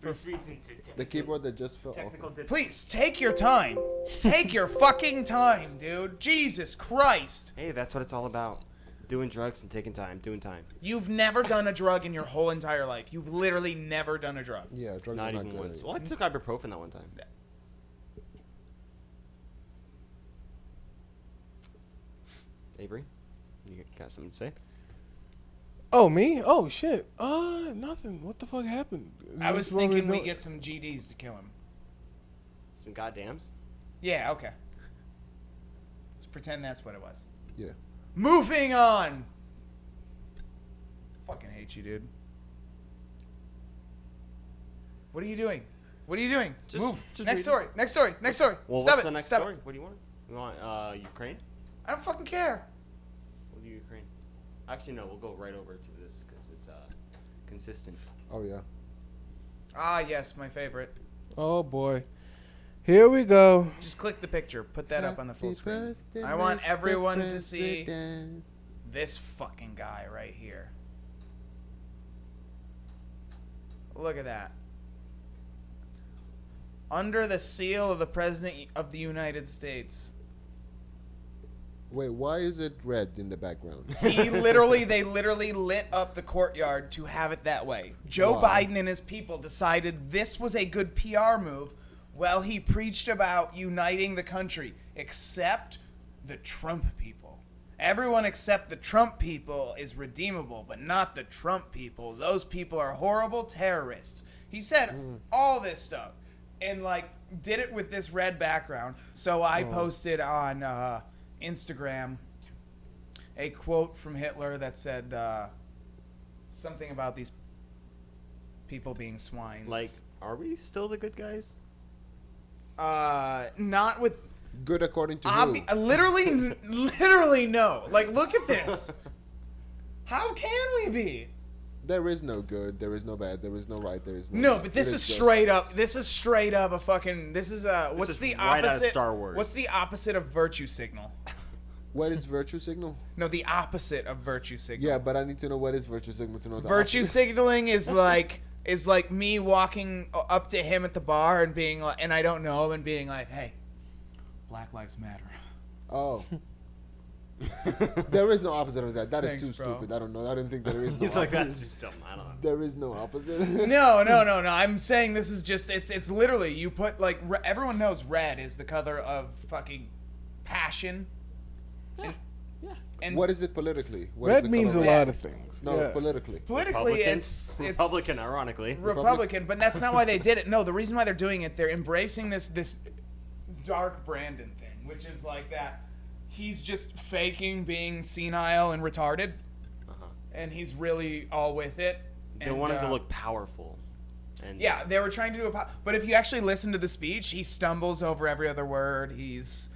The keyboard that just fell. Technical Okay. Please, take your time. Take your fucking time, dude. Jesus Christ. Hey, that's what it's all about. Doing drugs and taking time. Doing time. You've never done a drug in your whole entire life. You've literally never done a drug. Yeah, drugs Not are not even good. once. Well, I took ibuprofen that one time. Avery, you got something to say? Oh, me? Oh, shit. Nothing. What the fuck happened? Is I was this what we're thinking we doing? get some GDs to kill him. Some goddams? Yeah, okay. Let's pretend that's what it was. Yeah. Moving on. Fucking hate you, dude. What are you doing? What are you doing? Just- Move. just Next reading. story. Next story. Next story. Well, Stop what's it. the next Stop story? it. What do you want? You want Ukraine? I don't fucking care. We'll do Ukraine. Actually, no. We'll go right over to this because it's consistent. Oh yeah. Ah, yes, my favorite. Oh, boy. Here we go. Just click the picture. Put that up on the full Happy screen. birthday, I want Mr. everyone to see President. this fucking guy right here. Look at that. Under the seal of the President of the United States. Wait, why is it red in the background? They literally lit up the courtyard to have it that way. Joe Why? Biden and his people decided this was a good PR move while he preached about uniting the country, except the Trump people. Everyone except the Trump people is redeemable, but not the Trump people. Those people are horrible terrorists. He said all this stuff and did it with this red background. So I posted on Instagram a quote from Hitler that said something about these people being swines. Like, are we still the good guys? Not with Good according to who? literally no. Like, look at this. How can we be? There is no good. There is no bad. There is no right. There is no. No, left. but this It is just- straight up. This is straight up a fucking. This is what's is the right out of opposite? Star Wars. What's the opposite of virtue signal? What is virtue signal? No, the opposite of virtue signal. Yeah, but I need to know what is virtue signal to know the Virtue opposite. signaling is like me walking up to him at the bar and being like, and I don't know him and being like, hey, Black Lives Matter. Oh. There is no opposite of that. That is Thanks, too bro. stupid. I don't know. I don't think there is no He's like, opposite. that's just dumb. I don't know. There is no opposite. No. I'm saying this is just it's literally you put everyone knows red is the color of fucking passion. And What is it politically? What is Red the means a color? lot of things. No, Yeah. politically. politically Republican? it's Republican, ironically. Republican, but that's not why they did it. No, the reason why they're doing it, they're embracing this dark Brandon thing, which is like that he's just faking being senile and retarded, and he's really all with it. They want him to look powerful. And Yeah, they were trying to do but if you actually listen to the speech, he stumbles over every other word. He's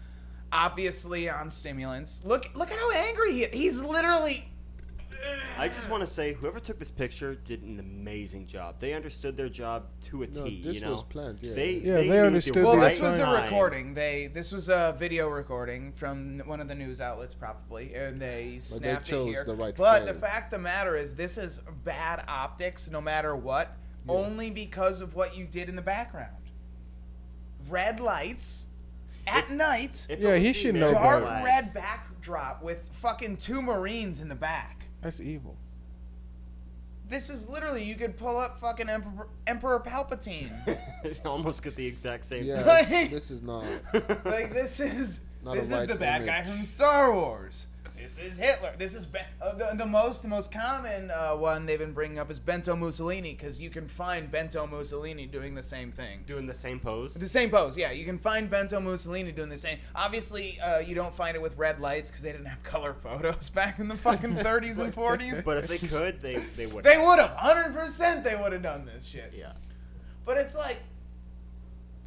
obviously on stimulants. Look at how angry he is. He's literally. I just want to say, whoever took this picture did an amazing job. They understood their job to a T. No, this you know, was planned, yeah. They they knew understood the Well, their this right was a time. recording. This was a video recording from one of the news outlets, probably, and they snapped chose it here. the right but the frame. fact of the matter is, this is bad optics, no matter what, only because of what you did in the background. Red lights at night, If it Yeah, was he the should know American dark better. flag- red backdrop with fucking 2 Marines in the back. That's evil. This is literally, you could pull up fucking Emperor Palpatine. Almost get the exact same. Yeah, Like- this is not. Like, this is Not this a is the right bad guy image. from Star Wars. This is Hitler. This is the most common one they've been bringing up is Benito Mussolini, because you can find Benito Mussolini doing the same thing. Doing the same pose? The same pose, yeah. You can find Benito Mussolini doing the same. Obviously, you don't find it with red lights because they didn't have color photos back in the fucking 30s and 40s. But if they could, they would. They would have. 100% they would have done this shit. Yeah. But it's like,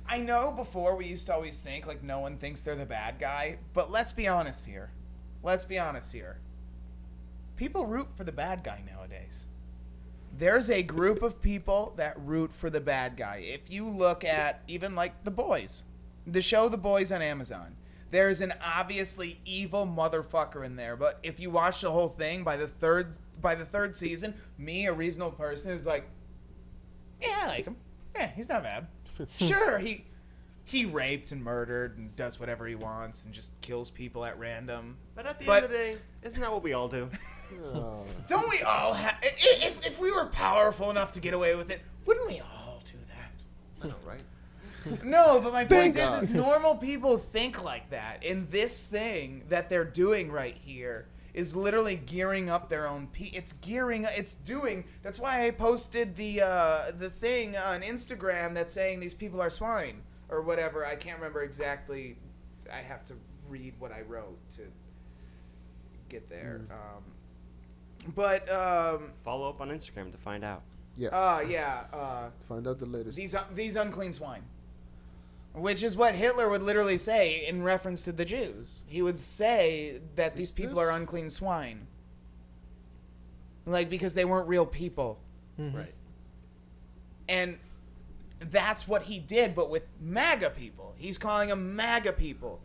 I know before we used to always think, like, no one thinks they're the bad guy. But let's be honest here. People root for the bad guy nowadays. There's a group of people that root for the bad guy. If you look at even like The Boys, the show The Boys on Amazon, there's an obviously evil motherfucker in there. But if you watch the whole thing, by the third season, me, a reasonable person, is like, yeah, I like him. Yeah, he's not bad. Sure, he raped and murdered and does whatever he wants and just kills people at random. But at the end of the day, isn't that what we all do? Don't we all have... If we were powerful enough to get away with it, wouldn't we all do that? I know, right? No, but my point is normal people think like that. And this thing that they're doing right here is literally gearing up their own... It's doing... That's why I posted the thing on Instagram that's saying these people are swine. Or whatever. I can't remember exactly. I have to read what I wrote to get there. Follow up on Instagram to find out. Yeah. Find out the latest. These unclean swine. Which is what Hitler would literally say in reference to the Jews. He would say that these people are unclean swine. Like, because they weren't real people. Mm-hmm. Right. And that's what he did, but with MAGA people. He's calling them MAGA people.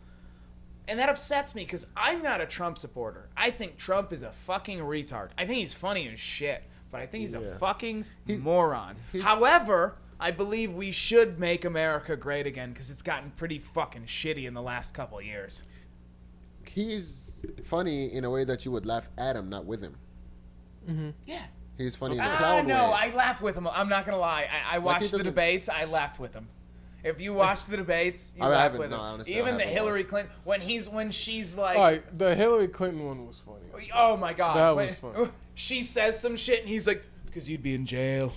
And that upsets me, because I'm not a Trump supporter. I think Trump is a fucking retard. I think he's funny as shit, but I think he's a fucking moron. However, I believe we should make America great again, because it's gotten pretty fucking shitty in the last couple of years. He's funny in a way that you would laugh at him, not with him. Mm-hmm. Yeah. He's funny in a clown way. No, I laugh with him. I'm not going to lie. I watched the debates. I laughed with him. If you watch the debates, you laugh with him. Honestly, even the Hillary Clinton, when she's like... All right, the Hillary Clinton one was funny. Oh, my God. That was funny. She says some shit, and he's like, because you'd be in jail.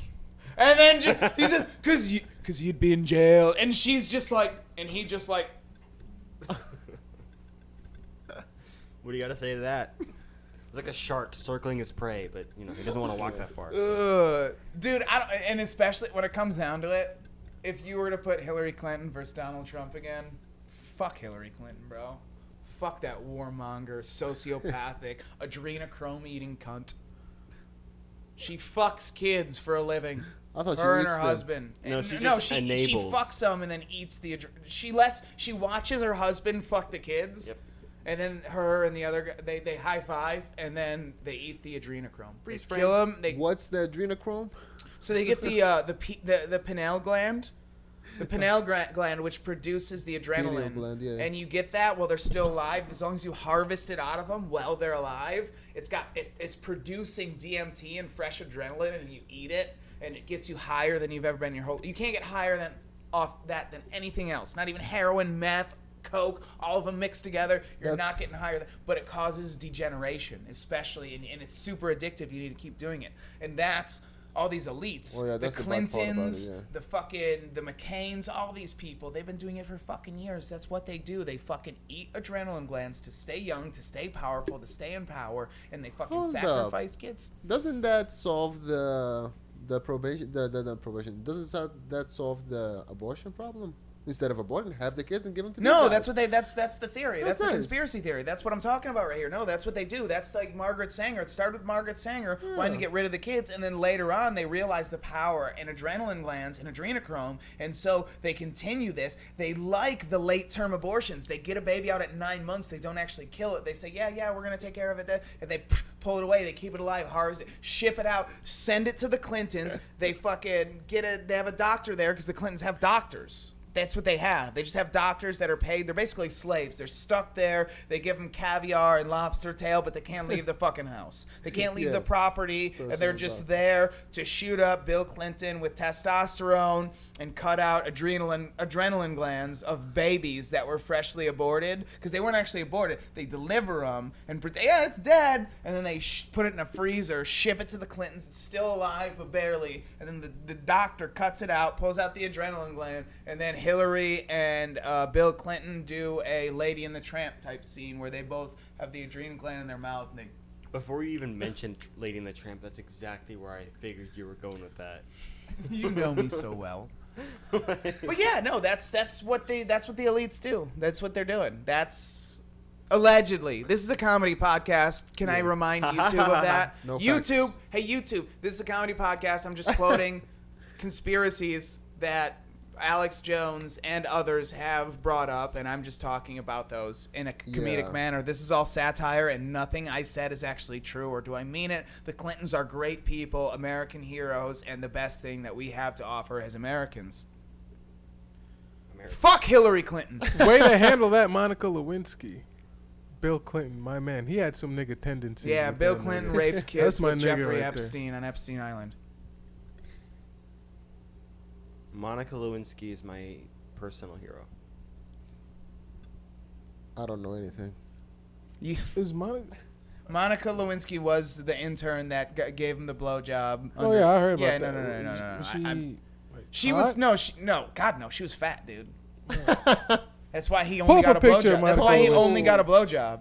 And then he says, because you'd be in jail. And she's just like... And he just like... What do you got to say to that? It's like a shark circling his prey, but he doesn't want to walk that far. So. Dude, and especially when it comes down to it, if you were to put Hillary Clinton versus Donald Trump again, fuck Hillary Clinton, bro. Fuck that warmonger, sociopathic, adrenochrome eating cunt. She fucks kids for a living. I thought her she and her eats them. husband. No, she she fucks them and then eats the. She watches her husband fuck the kids. Yep. And then her and the other guy, they high five, and then they eat the adrenochrome. Freeze They kill them. What's the adrenochrome? So they get the pineal gland, gland which produces the adrenaline, Gland, yeah. and you get that while they're still alive. As long as you harvest it out of them while they're alive, it's producing DMT and fresh adrenaline, and you eat it, and it gets you higher than you've ever been in your whole. You can't get higher than anything else. Not even heroin, meth, coke, all of them mixed together. You're not getting higher, but it causes degeneration, especially, and it's super addictive. You need to keep doing it, and that's all these elites, the Clintons, the McCains, all these people. They've been doing it for fucking years. That's what they do. They fucking eat adrenaline glands to stay young, to stay powerful, to stay in power, and they fucking sacrifice kids. Doesn't that solve the probation? The probation. Doesn't that solve the abortion problem? Instead of aborting, have the kids and give them to No, these that's guys. what that's the theory. That's the nice. conspiracy theory. That's what I'm talking about right here. No, that's what they do. That's like Margret Sanger. It started with Margret Sanger wanting to get rid of the kids, and then later on they realized the power in adrenaline glands and adrenochrome, and so they continue this. They like the late-term abortions. They get a baby out at 9 months. They don't actually kill it. They say, yeah, we're going to take care of it. And they pull it away. They keep it alive, harvest it, ship it out, send it to the Clintons. They fucking they have a doctor there because the Clintons have doctors. That's what they have. They just have doctors that are paid. They're basically slaves. They're stuck there. They give them caviar and lobster tail, but they can't leave the fucking house. They can't leave the property. And they're just there to shoot up Bill Clinton with testosterone and cut out adrenaline glands of babies that were freshly aborted, because they weren't actually aborted. They deliver them and pretend, yeah, it's dead, and then they put it in a freezer, ship it to the Clintons. It's still alive, but barely. And then the doctor cuts it out, pulls out the adrenaline gland, and then Hillary and Bill Clinton do a Lady and the Tramp type scene where they both have the adrenal gland in their mouth. And they... Before you even mentioned Lady and the Tramp, that's exactly where I figured you were going with that. You know me so well. But yeah, no, that's what the elites do. That's what they're doing. That's allegedly. This is a comedy podcast. Can I remind YouTube of that? No YouTube. facts. Hey, YouTube. This is a comedy podcast. I'm just quoting conspiracies that Alex Jones and others have brought up, and I'm just talking about those in a comedic manner. This is all satire, and nothing I said is actually true, or do I mean it? The Clintons are great people, American heroes, and the best thing that we have to offer as Americans. Fuck Hillary Clinton. Way to handle that, Monica Lewinsky. Bill Clinton, my man. He had some nigga tendencies. Yeah, with Bill that Clinton nigga. raped kids That's my with nigga Jeffrey right there. Epstein on Epstein Island. Monica Lewinsky is my personal hero. I don't know anything. Is Monica... Monica Lewinsky was the intern that gave him the blowjob. Oh, yeah, I heard about yeah, that. No. Was She hot? was no, God no, she was fat, dude. That's why he only Pull got up a a picture of blowjob. That's Monica why he Lewinsky. only got a blowjob.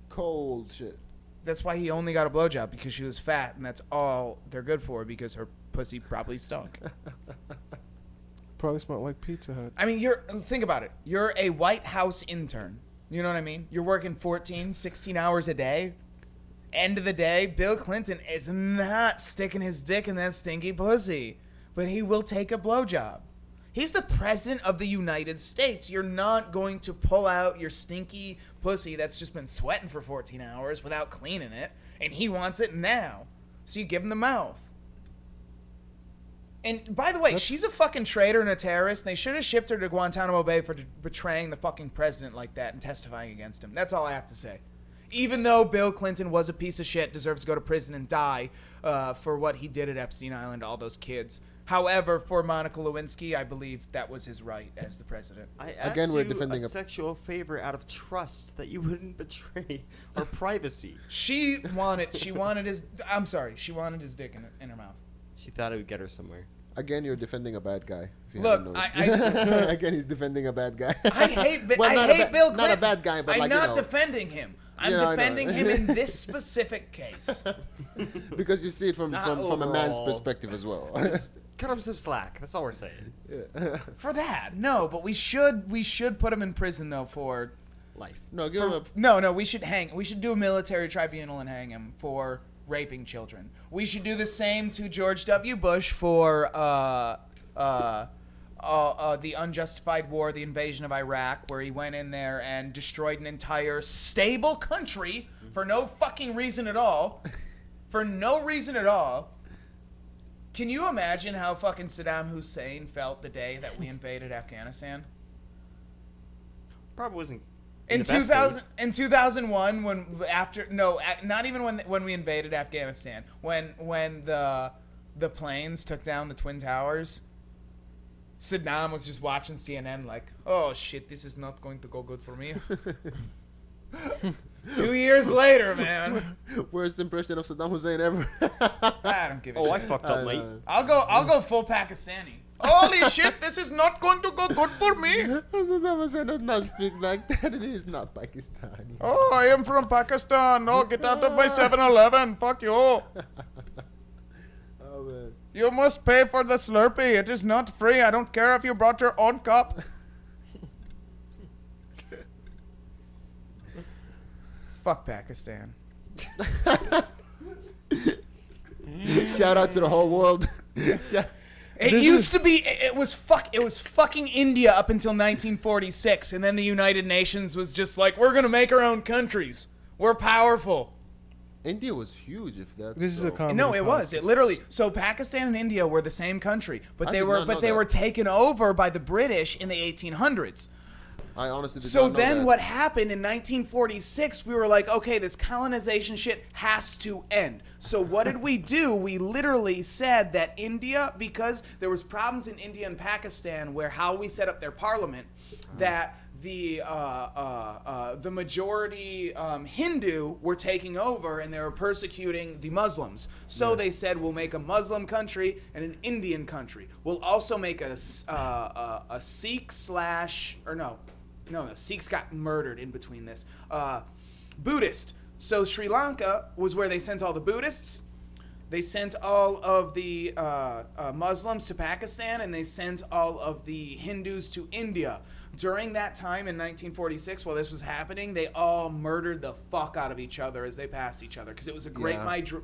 Cold shit. That's why he only got a blowjob, because she was fat, and that's all they're good for, because her pussy probably stunk. Probably smelled like Pizza Hut. I mean, think about it. You're a White House intern. You know what I mean? You're working 14, 16 hours a day. End of the day, Bill Clinton is not sticking his dick in that stinky pussy, but he will take a blowjob. He's the president of the United States. You're not going to pull out your stinky pussy that's just been sweating for 14 hours without cleaning it, and he wants it now. So you give him the mouth. And by the way, she's a fucking traitor and a terrorist, and they should have shipped her to Guantanamo Bay for betraying the fucking president like that and testifying against him. That's all I have to say. Even though Bill Clinton was a piece of shit, deserves to go to prison and die for what he did at Epstein Island to all those kids. However, for Monica Lewinsky, I believe that was his right as the president. I asked Again, we're you defending a a- sexual favor out of trust that you wouldn't betray our privacy. She wanted his dick in her mouth. She thought it would get her somewhere. Again, you're defending a bad guy. If you Look, haven't noticed. Again, he's defending a bad guy. I hate Bill Well, Clinton. not a bad guy, but I'm like, not defending him. I'm You know, I know. defending him in this specific case. Because you see it from Not a man's overall. perspective as well. Cut him some slack. That's all we're saying. For that, no, but we should put him in prison though for Life. No, give him a. no, we should do a military tribunal and hang him for raping children. We should do the same to George W. Bush for the unjustified war, the invasion of Iraq, where he went in there and destroyed an entire stable country for no fucking reason at all. For no reason at all. Can you imagine how fucking Saddam Hussein felt the day that we invaded Afghanistan? Probably wasn't. In the best mood. 2001, not even when we invaded Afghanistan, when the planes took down the Twin Towers, Saddam was just watching CNN like, oh shit, this is not going to go good for me. 2 years later, man. Worst impression of Saddam Hussein ever. I don't give a Oh, I shit. fucked up, mate. I'll go full Pakistani. Holy shit, this is not going to go good for me. Saddam Hussein does not speak like that, and he's not Pakistani. Oh, I am from Pakistan. Oh, get out of my 7-Eleven. Fuck you. Oh, man. You must pay for the Slurpee. It is not free. I don't care if you brought your own cup. Fuck Pakistan. Shout out to the whole world. It was fucking India up until 1946, and then the United Nations was just like, we're gonna make our own countries. We're powerful. India was huge. If that's This is a so. comedy. No, it was. podcast. It literally. So Pakistan and India were the same country, but I they did were not know they that. were taken over by the British in the 1800s. I honestly did So not know then that. what happened in 1946, we were like, okay, this colonization shit has to end. So what did we do? We literally said that India, because there was problems in India and Pakistan where how we set up their parliament, that the majority Hindu were taking over and they were persecuting the Muslims. So they said, we'll make a Muslim country and an Indian country. We'll also make a Sikh the Sikhs got murdered in between this. Buddhist. So Sri Lanka was where they sent all the Buddhists. They sent all of the Muslims to Pakistan, and they sent all of the Hindus to India. During that time in 1946, while this was happening, they all murdered the fuck out of each other as they passed each other because it was a great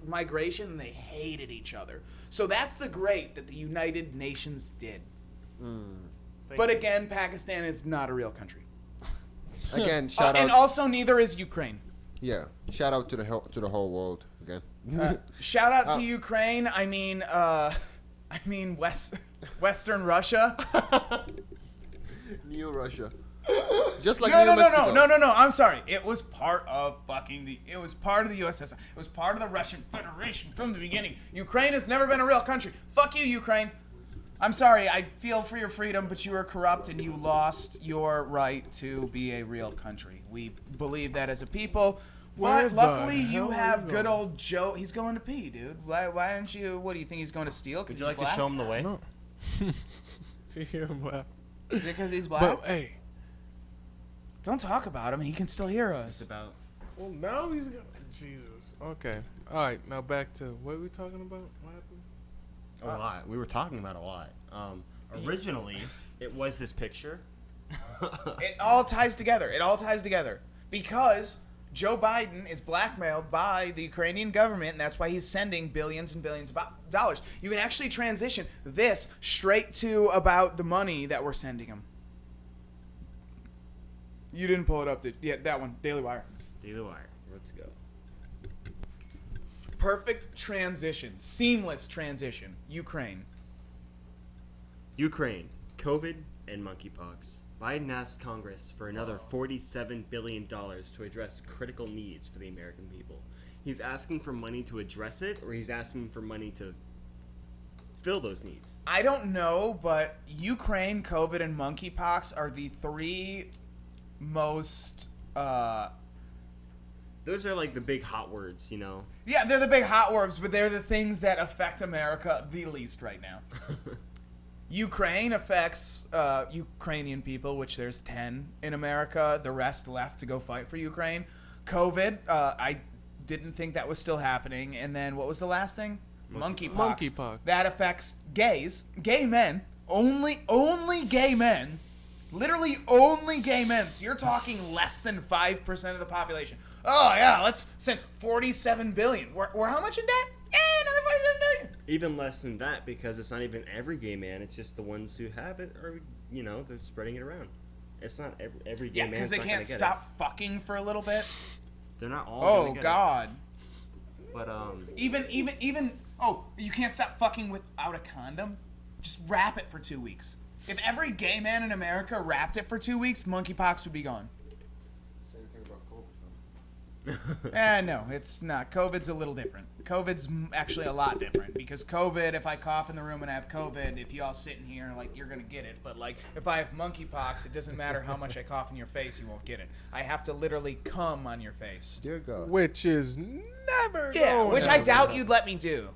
migration, and they hated each other. So that's the great that the United Nations did. But again, Pakistan is not a real country. Again, shout And out. also, neither is Ukraine. Yeah, shout out to the whole world again. Shout out to Ukraine. I mean Western Russia. New Russia. Just like No, New Mexico. no. I'm sorry. It was part of It was part of the USSR. It was part of the Russian Federation from the beginning. Ukraine has never been a real country. Fuck you, Ukraine. I'm sorry. I feel for your freedom, but you were corrupt and you lost your right to be a real country. We believe that as a people. Where But the luckily, hell you are have you good going? old Joe. He's going to pee, dude. Why didn't you? What do you think he's going to steal? Would you like to show him the way? No. To hear him laugh. Is it because he's black? But hey, Don't talk about him. He can still hear It's us. about well now he's gonna. Jesus. Okay. All right. Now back to what were we talking about? What happened? a lot. We were talking about a lot. Originally, it was this picture. It all ties together. It all ties together. Because Joe Biden is blackmailed by the Ukrainian government, and that's why he's sending billions and billions of dollars. You can actually transition this straight to about the money that we're sending him. You didn't pull it up, did you? Yeah, that one. Daily Wire. Daily Wire. Let's go. Perfect transition. Seamless transition. Ukraine. Ukraine, COVID, and monkeypox. Biden asked Congress for another $47 billion to address critical needs for the American people. He's asking for money to address it, or he's asking for money to fill those needs? I don't know, but Ukraine, COVID, and monkeypox are the three most... Those are like the big hot words, you know? Yeah, they're the big hot words, but they're the things that affect America the least right now. Ukraine affects Ukrainian people, which there's 10 in America. The rest left to go fight for Ukraine. COVID, I didn't think that was still happening. And then what was the last thing? Monkeypox. Monkeypox. That affects gays, gay men, only gay men. Literally only gay men. So you're talking less than 5% of the population. Oh yeah, let's send 47 billion. We're how much in debt? Yeah, another 47 billion. Even less than that, because it's not even every gay man. It's just the ones who have it, or, you know, they're spreading it around. It's not every gay Yeah, man. because they can't stop fucking for a little bit. They're not all. Oh gonna get God. it. But Even. Oh, you can't stop fucking without a condom. Just wrap it for 2 weeks. If every gay man in America wrapped it for 2 weeks, monkeypox would be gone. Same thing about COVID. No, it's not. COVID's a little different. COVID's actually a lot different because COVID, if I cough in the room and I have COVID, if you all sit in here, like, you're going to get it. But, like, if I have monkeypox, it doesn't matter how much I cough in your face, you won't get it. I have to literally cum on your face. Dear God. Which is never. Yeah, going which to I happen. doubt you'd let me do.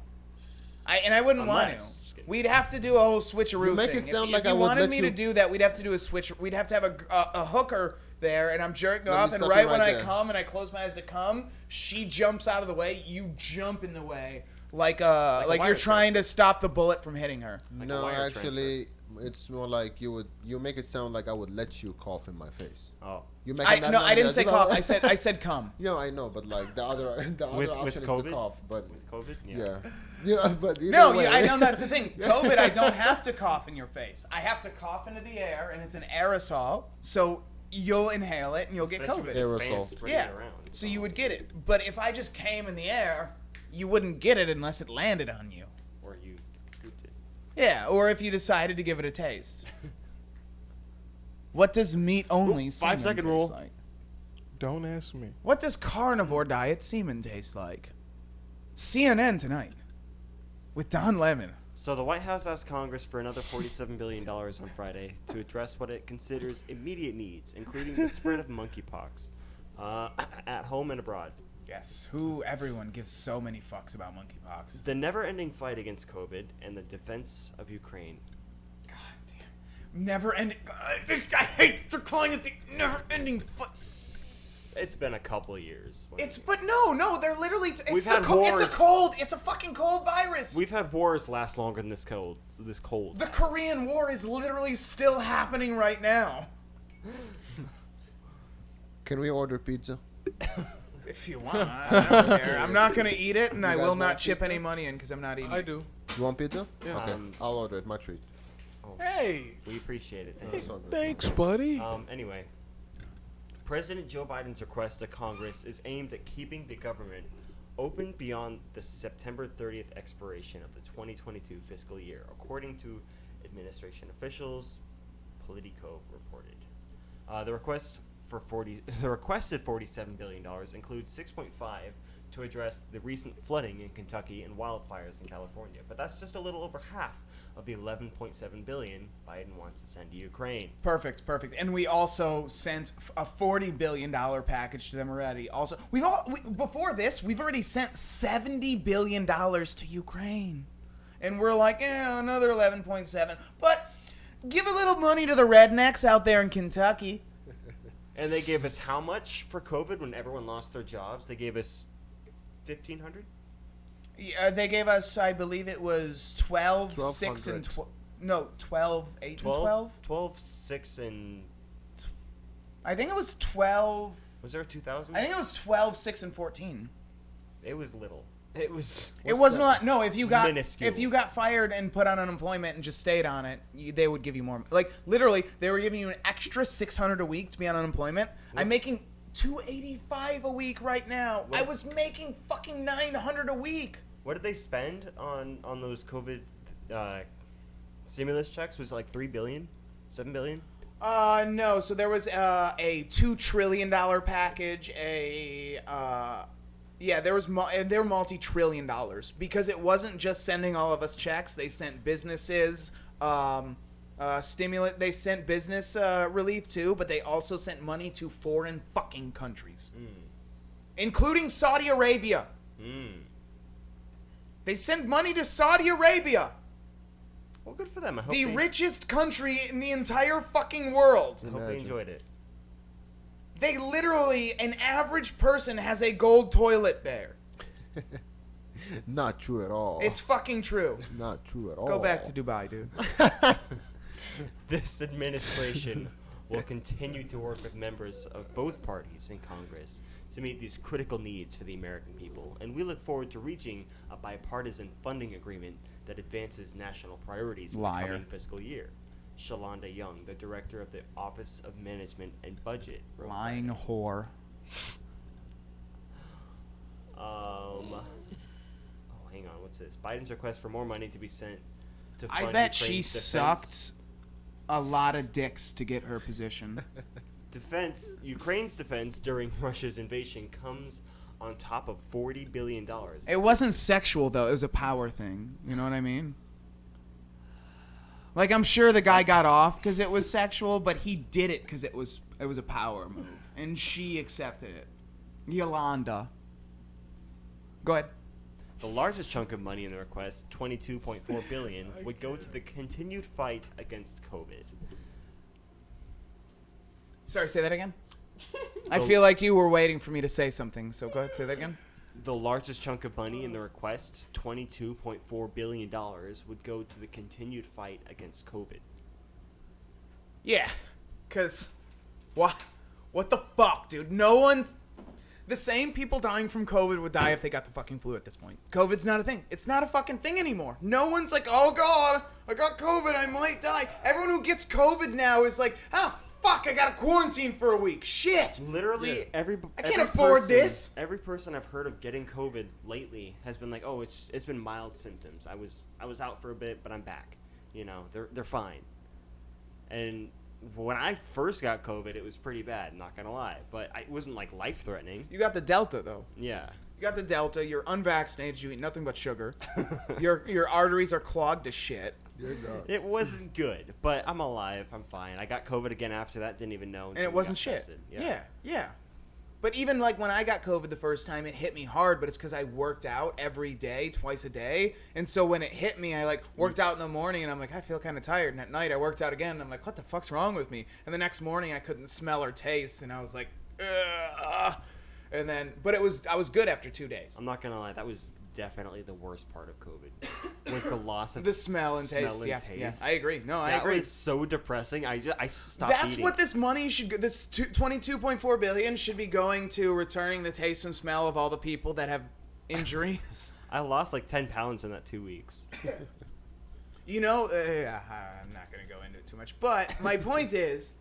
I wouldn't want to. Unless- just kidding. We'd have to do a whole switcheroo You make thing. it sound if like you I would wanted let me you- to do that, we'd have to do a switch. We'd have to have a hooker there, and I'm jerking Let me off, and stop right you when right I there. come and I close my eyes to come, she jumps out of the way. You jump in the way, like a you're wire trying to stop the bullet from hitting her. Like a No, wire actually, it's more like you make it sound like I would let you cough in my face. Oh. You make I it I didn't say cough. I said come. Yeah, I know, but like the other With option is COVID? to cough, but With COVID? yeah, but either No, way. I know that's the thing. COVID, I don't have to cough in your face. I have to cough into the air, and it's an aerosol. So you'll inhale it and you'll get Especially COVID. with this Aerosol. fan spreading Yeah. around. So you would get it. But if I just came in the air, you wouldn't get it unless it landed on you. Or you scooped it. Yeah, or if you decided to give it a taste. What does meat only Ooh, semen 5-second taste rule. like? Don't ask me. What does carnivore diet semen taste like? CNN tonight with Don Lemon. So the White House asked Congress for another $47 billion on Friday to address what it considers immediate needs, including the spread of monkeypox at home and abroad. Yes, everyone gives so many fucks about monkeypox. The never-ending fight against COVID and the defense of Ukraine. God damn. Never ending. I hate they're calling it the never ending fight. It's been a couple years. But no, they're literally. We've had wars. It's a fucking cold virus. We've had wars last longer than this cold. The Korean War is literally still happening right now. Can we order pizza? If you want, I don't care. I'm not gonna eat it, and You I guys will not want chip pizza? any money in because I'm not eating. I it. do. You want pizza? Yeah. Okay, I'll order it. My treat. Hey, We appreciate it. Thank That's you. all good. thanks, buddy. Anyway, President Joe Biden's request to Congress is aimed at keeping the government open beyond the September 30th expiration of the 2022 fiscal year, according to administration officials. Politico reported. The requested $47 billion includes $6.5 to address the recent flooding in Kentucky and wildfires in California, but that's just a little over half of the $11.7 billion Biden wants to send to Ukraine. Perfect. And we also sent a $40 billion package to them already. Also, before this, we've already sent $70 billion to Ukraine. And we're like, another 11.7. But give a little money to the rednecks out there in Kentucky. And they gave us how much for COVID when everyone lost their jobs? They gave us $1,500? Yeah, they gave us, I believe it was 12, 6, and 1200. 12, 8, and 12? 12, 6, and... I think it was 12. Was there a 2,000? I think it was 12, 6, and 14. It was little. It was... It wasn't a lot. No, if you got Minuscule. fired and put on unemployment and just stayed on it, they would give you more. Like literally, they were giving you an extra $600 a week to be on unemployment. I'm making $285 a week right now. What? I was making fucking $900 a week. What did they spend on those COVID stimulus checks? Was it like $3 billion? $7 billion? No. So there was a $2 trillion package. There was they're multi-trillion dollars because it wasn't just sending all of us checks. They sent businesses stimulus. They sent business relief too, but they also sent money to foreign fucking countries, including Saudi Arabia. They sent money to Saudi Arabia, Well, good for them. I hope the they, richest country in the entire fucking world. I hope they Imagine. enjoyed it. They literally, an average person has a gold toilet there. Not true at all. It's fucking true. not true at all. Go back to Dubai, dude. This administration will continue to work with members of both parties in Congress to meet these critical needs for the American people, and we look forward to reaching a bipartisan funding agreement that advances national priorities in the Liar. coming fiscal year. Shalonda Young, the director of the Office of Management and Budget. wrote Lying whore. hang on, what's this? Biden's request for more money to be sent to I fund bet she Ukraine's sucked a lot of dicks to get her position. Ukraine's defense during Russia's invasion comes on top of $40 billion. It wasn't sexual though. It was a power thing. You know what I mean? Like I'm sure the guy got off because it was sexual, but he did it because it was a power move, and she accepted it. Yolanda. Go ahead. The largest chunk of money in the request, $22.4 billion, would go to the continued fight against COVID. Sorry, say that again. I feel like you were waiting for me to say something, so go ahead, say that again. The largest chunk of money in the request, $22.4 billion, would go to the continued fight against COVID. Yeah, because what the fuck, dude? No one... The same people dying from COVID would die if they got the fucking flu at this point. COVID's not a thing. It's not a fucking thing anymore. No one's like, oh god, I got COVID, I might die. Everyone who gets COVID now is like, fuck, I gotta quarantine for a week. Shit. Literally, Yeah. I can't afford person- this. Every person I've heard of getting COVID lately has been like, "Oh, it's been mild symptoms. I was out for a bit, but I'm back. You know, they're fine." And when I first got COVID, it was pretty bad. Not gonna lie, but it wasn't like life threatening. You got the Delta though. Yeah. You got the Delta. You're unvaccinated. You eat nothing but sugar. Your arteries are clogged to shit. It wasn't good, but I'm alive. I'm fine. I got COVID again after that. Didn't even know. And until it we wasn't got shit. tested. Yeah. But even like when I got COVID the first time, it hit me hard, but it's because I worked out every day, twice a day. And so when it hit me, I like worked out in the morning and I'm like, I feel kind of tired. And at night I worked out again and I'm like, what the fuck's wrong with me? And the next morning I couldn't smell or taste and I was like, ugh. And then, but I was good after 2 days. I'm not gonna lie. That was definitely the worst part of COVID. Was the loss of The smell and taste. Yeah, I agree. No, I agree. That was so depressing. I stopped That's eating. what this money should go. This 22.4 billion should be going to returning the taste and smell of all the people that have injuries. I lost like 10 pounds in that 2 weeks. You know, I'm not going to go into it too much, but my point is,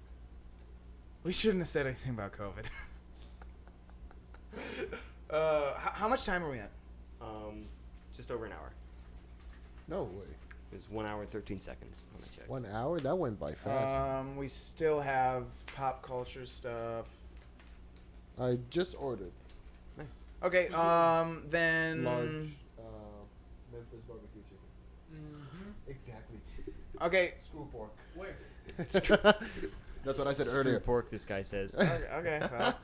we shouldn't have said anything about COVID. How much time are we at? Just over an hour. No way. It was 1 hour and 13 seconds when I checked. 1 hour? That went by fast. We still have pop culture stuff. I just ordered Nice. Okay, then... large Memphis barbecue chicken. Exactly. Okay. Screw pork. Where? That's what I said Screw earlier. pork, this guy says. Okay, well...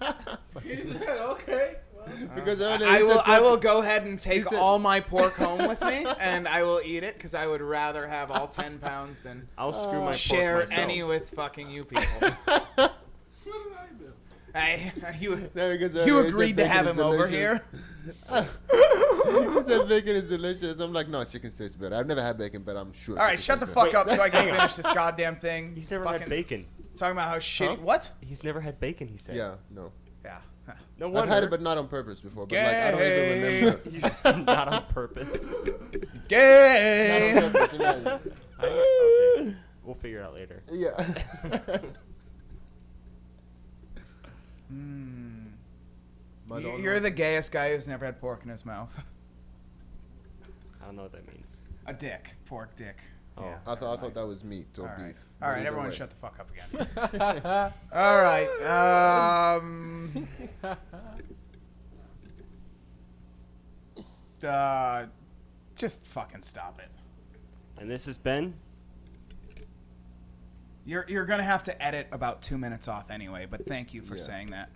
He said, okay. Well, Because earlier he said I will pork. go ahead and take said- all my pork home with me, and I will eat it because I would rather have all 10 pounds than I'll screw my share pork myself. any with fucking you people. what did I do? Hey, you No, because you earlier he agreed said to have bacon him is over delicious. here. He said bacon is delicious. I'm like, no, chicken tastes better. I've never had bacon, but I'm sure. All right, chicken shut the tastes fuck better. up so I can finish this goddamn thing. He's never Fucking had bacon. Talking about how shitty. Huh? What? He's never had bacon, he said. Yeah, no. Yeah. No I've wonder. had it, but not on purpose before. But like, I don't even remember. Not on purpose. Gay. Not on purpose. Imagine. Okay. We'll figure it out later. Yeah. My dog You're knows. the gayest guy who's never had pork in his mouth. I don't know what that means. A dick. Pork dick. Oh. Yeah. I thought that was meat or All right. beef. All But right, either everyone way. shut the fuck up again. All right. Just fucking stop it. And this has been... You're going to have to edit about 2 minutes off anyway, but thank you for Yeah. saying that.